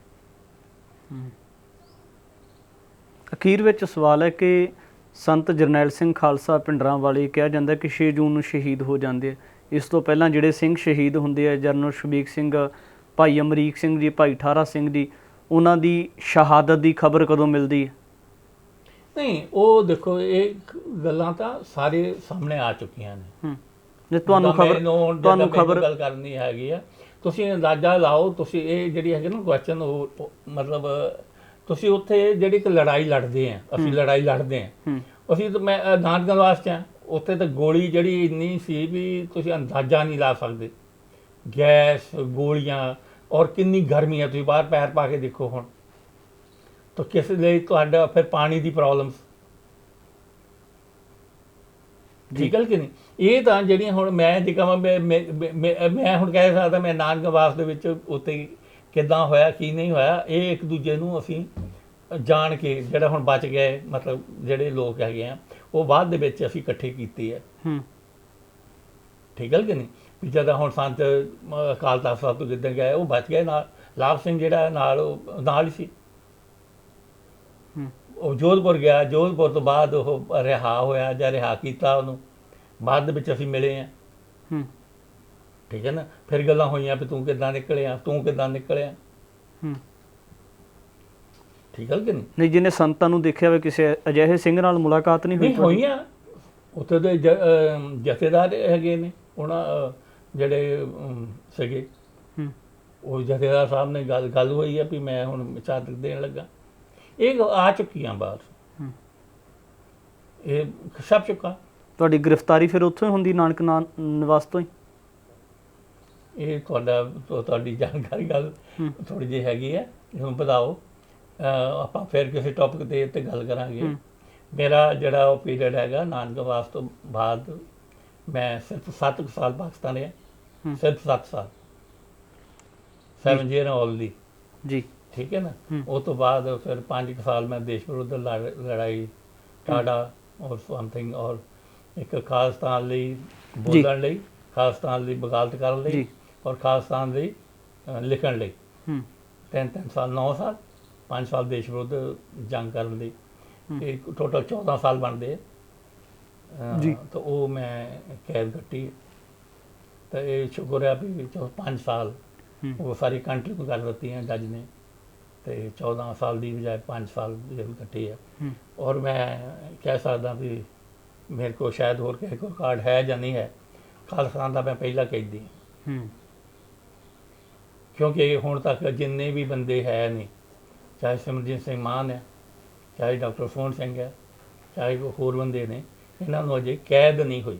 ਅਖੀਰ ਵਿੱਚ ਸਵਾਲ ਹੈ ਕਿ ਸੰਤ ਜਰਨੈਲ ਸਿੰਘ ਖਾਲਸਾ ਭਿੰਡਰਾਂ ਵਾਲੇ ਕਿਹਾ ਜਾਂਦਾ ਕਿ 6 ਜੂਨ ਨੂੰ ਸ਼ਹੀਦ ਹੋ ਜਾਂਦੇ ਆ। ਇਸ ਤੋਂ ਪਹਿਲਾਂ ਜਿਹੜੇ ਸਿੰਘ ਸ਼ਹੀਦ ਹੁੰਦੇ ਆ, ਜਰਨਲ ਸ਼ਬੀਕ ਸਿੰਘ, ਭਾਈ ਅਮਰੀਕ ਸਿੰਘ ਜੀ, ਭਾਈ ਠਾਰਾ ਸਿੰਘ ਜੀ, ਉਹਨਾਂ ਦੀ ਸ਼ਹਾਦਤ ਦੀ ਖਬਰ ਕਦੋਂ ਮਿਲਦੀ ਹੈ? ਨਹੀਂ, ਉਹ ਦੇਖੋ ਇਹ ਗੱਲਾਂ ਤਾਂ ਸਾਰੇ ਸਾਹਮਣੇ ਆ ਚੁੱਕੀਆਂ ਨੇ। ਜੇ ਤੁਹਾਨੂੰ ਖਬਰ ਗੱਲ ਕਰਨੀ ਹੈਗੀ ਆ, ਤੁਸੀਂ ਅੰਦਾਜ਼ਾ ਲਾਓ। ਤੁਸੀਂ ਇਹ ਜਿਹੜੀ ਹੈਗੀ ਨਾ ਕੁਐਸਚਨ, ਉਹ ਮਤਲਬ ਤੁਸੀਂ ਉੱਥੇ ਜਿਹੜੀ ਇੱਕ ਲੜਾਈ ਲੜਦੇ ਆ, ਅਸੀਂ ਲੜਾਈ ਲੜਦੇ ਆ, ਅਸੀਂ ਤਾਂ ਮੈਂ ਨਾਨਕ ਵਾਸਤੇ ਆ, ਉੱਥੇ ਤਾਂ ਗੋਲੀ ਜਿਹੜੀ ਇੰਨੀ ਸੀ ਵੀ ਤੁਸੀਂ ਅੰਦਾਜ਼ਾ ਨਹੀਂ ਲਾ ਸਕਦੇ। ਗੈਸ, ਗੋਲੀਆਂ, ਔਰ ਕਿੰਨੀ ਗਰਮੀ ਹੈ, ਤੁਸੀਂ ਬਾਹਰ ਪੈਰ ਪਾ ਕੇ ਦੇਖੋ ਹੁਣ। ਤਾਂ ਕਿਸ ਲਈ ਤੁਹਾਡਾ ਫਿਰ ਪਾਣੀ ਦੀ ਪ੍ਰੋਬਲਮਸ, ਠੀਕ ਹੈ ਕਿ ਨਹੀਂ। ਇਹ ਤਾਂ ਜਿਹੜੀਆਂ ਹੁਣ ਮੈਂ ਜੇ ਕਹਾਂ ਮੈਂ ਹੁਣ ਕਹਿ ਸਕਦਾ ਮੈਂ ਨਾਨਕ ਵਾਸ ਦੇ ਵਿੱਚ ਉੱਥੇ ਕਿੱਦਾਂ ਹੋਇਆ ਕੀ ਨਹੀਂ ਹੋਇਆ, ਇਹ ਇੱਕ ਦੂਜੇ ਨੂੰ ਅਸੀਂ ਜਾਣ ਕੇ ਜਿਹੜਾ ਹੁਣ ਬਚ ਗਏ, ਮਤਲਬ ਜਿਹੜੇ ਲੋਕ ਹੈਗੇ ਆ, ਉਹ ਬਾਅਦ ਦੇ ਵਿੱਚ ਅਸੀਂ ਇਕੱਠੇ ਕੀਤੇ ਆ। ਠੀਕ ਹੈ ਕਿ ਨਹੀਂ? ਵੀ ਜਦੋਂ ਹੁਣ ਸੰਤ ਅਕਾਲ ਤਖਤ ਸਾਹਿਬ ਤੋਂ ਜਿੱਦਾਂ ਗਏ, ਉਹ ਬਚ ਗਏ ਨਾਲ। ਲਾਭ ਸਿੰਘ ਜਿਹੜਾ ਨਾਲ, ਉਹ ਨਾਲ ਹੀ ਸੀ। ਉਹ ਜੋਧਪੁਰ ਗਿਆ, ਜੋਧਪੁਰ ਤੋਂ ਬਾਅਦ ਉਹ ਰਿਹਾ ਹੋਇਆ ਜਾਂ ਰਿਹਾ ਕੀਤਾ ਉਹਨੂੰ, ਬਾਅਦ ਦੇ ਵਿੱਚ ਅਸੀਂ ਮਿਲੇ ਆ। ਠੀਕ ਹੈ ਨਾ? ਫਿਰ ਗੱਲਾਂ ਹੋਈਆਂ ਵੀ ਤੂੰ ਕਿੱਦਾਂ ਨਿਕਲਿਆ, ਤੂੰ ਕਿੱਦਾਂ ਨਿਕਲਿਆ। ਠੀਕ ਹੈ ਕਿ ਨਹੀਂ? ਨਹੀਂ, ਜਿਹਨੇ ਸੰਤਾਂ ਨੂੰ ਦੇਖਿਆ ਹੋਵੇ, ਕਿਸੇ ਅਜਿਹੇ ਸਿੰਘ ਨਾਲ ਮੁਲਾਕਾਤ ਨਹੀਂ ਹੋਈ? ਨਹੀਂ ਹੋਈਆਂ। ਉੱਥੇ ਦੇ ਜਥੇਦਾਰ ਹੈਗੇ ਨੇ, ਉਹਨਾਂ ਜਿਹੜੇ ਸੀਗੇ, ਉਹ ਜਥੇਦਾਰ ਸਾਹਿਬ ਨੇ ਗੱਲ ਹੋਈ ਹੈ ਵੀ ਮੈਂ ਹੁਣ ਚਾਦਰ ਦੇਣ ਲੱਗਾ। ਇਹ ਆ ਚੁੱਕੀਆਂ ਬਾਹਰ, ਇਹ ਛਪ ਚੁੱਕਾ। ਤੁਹਾਡੀ ਗ੍ਰਿਫਤਾਰੀ ਫਿਰ ਉੱਥੋਂ ਹੀ ਹੁੰਦੀ, ਨਾਨਕ ਨਿਵਾਸ ਤੋਂ ਹੀ? ਇਹ ਤੁਹਾਡੀ ਜਾਣਕਾਰੀ ਗੱਲ ਥੋੜੀ ਜਿਹੀ ਹੈਗੀ ਹੈ, ਹੁਣ ਵਧਾਓ। ਆਪਾਂ ਫਿਰ ਕਿਸੇ ਟੌਪਿਕ ਦੇ ਉੱਤੇ ਗੱਲ ਕਰਾਂਗੇ। ਮੇਰਾ ਜਿਹੜਾ ਉਹ ਪੀਰੀਅਡ ਹੈਗਾ ਨਾਨਕ ਨਿਵਾਸ ਤੋਂ ਬਾਅਦ, ਮੈਂ ਸਿਰਫ 7 ਸਾਲ ਪਾਕਿਸਤਾਨ ਰਿਹਾ, ਸਿਰਫ 7 ਸਾਲ, 7 years ਓਨਲੀ ਜੀ। ਠੀਕ ਹੈ ਨਾ? ਉਸ ਤੋਂ ਬਾਅਦ ਫਿਰ 5 ਸਾਲ ਮੈਂ ਦੇਸ਼ ਵਿਰੁੱਧ ਲੜਾਈ, ਟਾਡਾ ਔਰ ਸਮਥਿੰਗ, ਔਰ ਇੱਕ ਖਾਲਿਸਤਾਨ ਲਈ ਬੋਲਣ ਲਈ, ਖਾਲਿਸਤਾਨ ਲਈ ਬਗਾਵਤ ਕਰਨ ਲਈ, ਔਰ ਖਾਲਿਸਤਾਨ ਲਈ ਲਿਖਣ ਲਈ 3 ਸਾਲ, 9 ਸਾਲ, 5 ਸਾਲ ਦੇਸ਼ ਵਿਰੁੱਧ ਜੰਗ ਕਰਨ ਲਈ, ਇਹ ਟੋਟਲ 14 ਸਾਲ ਬਣਦੇ ਆ ਜੀ। ਤਾਂ ਉਹ ਮੈਂ ਕੈਦ ਕੱਟੀ। ਤਾਂ ਇਹ ਸ਼ੁਕਰ ਹੈ ਵੀ 5 ਸਾਲ ਉਹ ਸਾਰੀ ਕੰਟਰੀ ਨੂੰ ਕਰ ਦਿੱਤੀ ਹੈ ਜੱਜ ਨੇ, ਤੇ 14 ਸਾਲ ਦੀ ਬਜਾਏ 5 ਸਾਲ ਜੇਲ੍ਹ ਕੱਟੀ ਹੈ। ਔਰ ਮੈਂ ਕਹਿ ਸਕਦਾ ਵੀ ਮੇਰੇ ਕੋਲ ਸ਼ਾਇਦ ਹੋਰ ਕਿਸੇ ਕੋਲ ਕਾਰਡ ਹੈ ਜਾਂ ਨਹੀਂ ਹੈ, ਖਾਲਿਸਤਾਨ ਦਾ ਮੈਂ ਪਹਿਲਾ ਕੈਦੀ ਹਾਂ। ਕਿਉਂਕਿ ਹੁਣ ਤੱਕ ਜਿੰਨੇ ਵੀ ਬੰਦੇ ਹੈ ਨੇ, ਚਾਹੇ ਸਿਮਰਜੀਤ ਸਿੰਘ ਮਾਨ ਹੈ, ਚਾਹੇ ਡਾਕਟਰ ਸੋਹਣ ਸਿੰਘ ਹੈ, ਚਾਹੇ ਹੋਰ ਬੰਦੇ ਨੇ, ਇਹਨਾਂ ਨੂੰ ਅਜੇ ਕੈਦ ਨਹੀਂ ਹੋਈ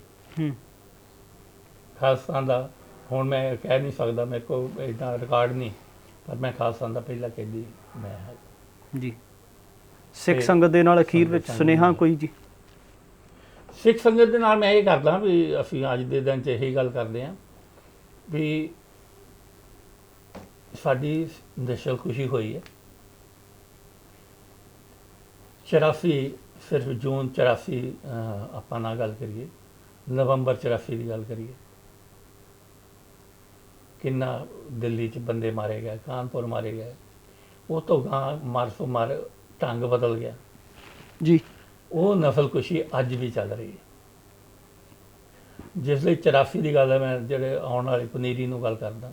ਖਾਲਿਸਤਾਨ ਦਾ। ਹੁਣ ਮੈਂ ਕਹਿ ਨਹੀਂ ਸਕਦਾ, ਮੇਰੇ ਕੋਲ ਇੱਦਾਂ ਰਿਕਾਰਡ ਨਹੀਂ, ਪਰ ਮੈਂ ਖਾਲਿਸਤਾਨ ਦਾ ਪਹਿਲਾ ਕੈਦੀ ਮੈਂ ਹਾਂ ਜੀ। ਸਿੱਖ ਸੰਗਤ ਦੇ ਨਾਲ ਅਖੀਰ ਵਿੱਚ ਸੁਨੇਹਾ ਕੋਈ ਜੀ? ਸਿੱਖ ਸੰਗਤ ਦੇ ਨਾਲ ਮੈਂ ਇਹ ਕਰਦਾ ਵੀ ਅਸੀਂ ਅੱਜ ਦੇ ਦਿਨ 'ਚ ਇਹੀ ਗੱਲ ਕਰਦੇ ਹਾਂ ਵੀ ਸਾਡੀ ਦਿਲ ਖੁਸ਼ੀ ਹੋਈ ਹੈ। 84, ਸਿਰਫ ਜੂਨ 84 ਆਪਾਂ ਨਾ ਗੱਲ ਕਰੀਏ, ਨਵੰਬਰ 84 ਦੀ ਗੱਲ ਕਰੀਏ, ਕਿੰਨਾ ਦਿੱਲੀ 'ਚ ਬੰਦੇ ਮਾਰੇ ਗਏ, ਕਾਨਪੁਰ ਮਾਰੇ ਗਏ। ਉਹ ਤੋਂ ਗਾਂ ਮਰ ਢੰਗ ਬਦਲ ਗਿਆ ਜੀ। ਉਹ ਨਸਲਕੁਸ਼ੀ ਅੱਜ ਵੀ ਚੱਲ ਰਹੀ ਹੈ। ਜਿਸ ਲਈ 84 ਦੀ ਗੱਲ ਹੈ, ਮੈਂ ਜਿਹੜੇ ਆਉਣ ਵਾਲੀ ਪਨੀਰੀ ਨੂੰ ਗੱਲ ਕਰਦਾ,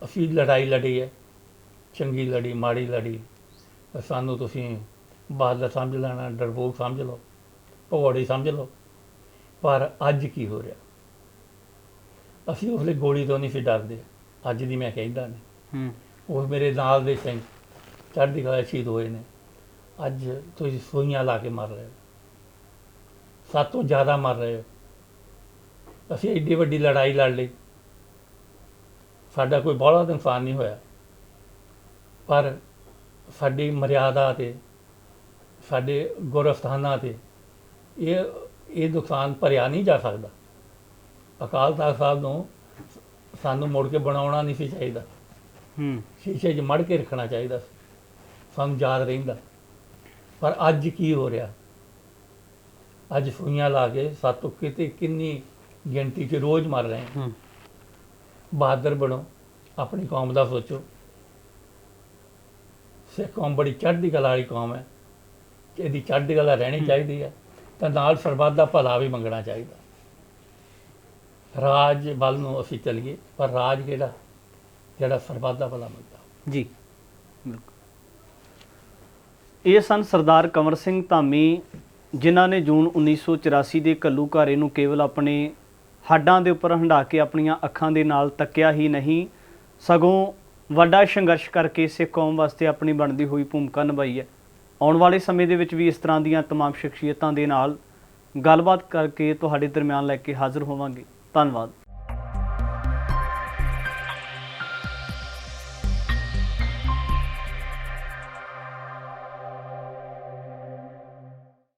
ਅਸੀਂ ਲੜਾਈ ਲੜੀ ਹੈ, ਚੰਗੀ ਲੜੀ, ਮਾੜੀ ਲੜੀ। ਸਾਨੂੰ ਤੁਸੀਂ ਬਹਾਦਰ ਸਮਝ ਲੈਣਾ, ਡਰਪੋਕ ਸਮਝ ਲਓ, ਭਗੌੜੇ ਸਮਝ ਲਓ, ਪਰ ਅੱਜ ਕੀ ਹੋ ਰਿਹਾ? ਅਸੀਂ ਉਸ ਵੇਲੇ ਗੋਲੀ ਤੋਂ ਨਹੀਂ ਸੀ ਡਰਦੇ, ਅੱਜ ਦੀ ਮੈਂ ਕਹਿੰਦਾ ਨਹੀਂ। ਉਹ ਮੇਰੇ ਨਾਲ ਦੇ ਸਿੰਘ ਚੜ੍ਹਦੀ ਕਲਾ ਸ਼ਹੀਦ ਹੋਏ ਨੇ, ਅੱਜ ਤੁਸੀਂ ਸੂਈਆਂ ਲਾ ਕੇ ਮਰ ਰਹੇ ਹੋ, ਸਾਤੋਂ ਜ਼ਿਆਦਾ ਮਰ ਰਹੇ ਹੋ। ਅਸੀਂ ਐਡੀ ਵੱਡੀ ਲੜਾਈ ਲੜ ਲਈ, ਸਾਡਾ ਕੋਈ ਬਹੁਤਾ ਨੁਕਸਾਨ ਨਹੀਂ ਹੋਇਆ, ਪਰ ਸਾਡੀ ਮਰਿਆਦਾ 'ਤੇ, ਸਾਡੇ ਗੁਰਸਥਾਨਾਂ 'ਤੇ ਇਹ ਨੁਕਸਾਨ ਭਰਿਆ ਨਹੀਂ ਜਾ ਸਕਦਾ। ਅਕਾਲ ਤਖਤ ਸਾਹਿਬ ਨੂੰ ਸਾਨੂੰ ਮੁੜ ਕੇ ਬਣਾਉਣਾ ਨਹੀਂ ਸੀ ਚਾਹੀਦਾ, ਸ਼ੀਸ਼ੇ 'ਚ ਮੜ ਕੇ ਰੱਖਣਾ ਚਾਹੀਦਾ ਸੀ, ਸਾਨੂੰ ਯਾਦ ਰਹਿੰਦਾ। ਪਰ ਅੱਜ ਕੀ ਹੋ ਰਿਹਾ? ਅੱਜ ਸੂਈਆਂ ਲਾ ਕੇ ਸਾਤੋਂ ਕਿਤੇ ਕਿੰਨੀ ਗਿਣਤੀ 'ਚ ਰੋਜ਼ ਮਰ ਰਹੇ ਹਾਂ। ਬਹਾਦਰ ਬਣੋ, ਆਪਣੀ ਕੌਮ ਦਾ ਸੋਚੋ। ਸਿੱਖ ਕੌਮ ਬੜੀ ਚੜ੍ਹਦੀ ਕਲਾ ਵਾਲੀ ਕੌਮ ਹੈ, ਇਹਦੀ ਚੜ੍ਹਦੀ ਕਲਾ ਰਹਿਣੀ ਚਾਹੀਦੀ ਹੈ, ਤਾਂ ਨਾਲ ਸਰਬੱਤ ਦਾ ਭਲਾ ਵੀ ਮੰਗਣਾ ਚਾਹੀਦਾ। ਰਾਜ ਵੱਲ ਨੂੰ ਅਸੀਂ ਚੱਲੀਏ, ਪਰ ਰਾਜ ਕਿਹੜਾ? ਜਿਹੜਾ ਸਰਬੱਤ ਦਾ ਭਲਾ ਮੰਗਦਾ ਜੀ। ਬਿਲਕੁਲ। ਇਹ ਸਨ ਸਰਦਾਰ ਕੰਵਰ ਸਿੰਘ ਧਾਮੀ, ਜਿਨ੍ਹਾਂ ਨੇ ਜੂਨ 1984 ਦੇ ਘੱਲੂਘਾਰੇ ਨੂੰ ਕੇਵਲ ਆਪਣੇ ਹੱਡਾਂ ਦੇ ਉੱਪਰ ਹੰਢਾ ਕੇ ਆਪਣੀਆਂ ਅੱਖਾਂ ਦੇ ਨਾਲ ਤੱਕਿਆ ਹੀ ਨਹੀਂ, ਸਗੋਂ ਵੱਡਾ ਸੰਘਰਸ਼ ਕਰਕੇ ਸਿੱਖ ਕੌਮ ਵਾਸਤੇ ਆਪਣੀ ਬਣਦੀ ਹੋਈ ਭੂਮਿਕਾ ਨਿਭਾਈ ਹੈ। ਆਉਣ ਵਾਲੇ ਸਮੇਂ ਦੇ ਵਿੱਚ ਵੀ ਇਸ ਤਰ੍ਹਾਂ ਦੀਆਂ ਤਮਾਮ ਸ਼ਖਸੀਅਤਾਂ ਦੇ ਨਾਲ ਗੱਲਬਾਤ ਕਰਕੇ ਤੁਹਾਡੇ ਦਰਮਿਆਨ ਲੈ ਕੇ ਹਾਜ਼ਰ ਹੋਵਾਂਗੇ। ਧੰਨਵਾਦ।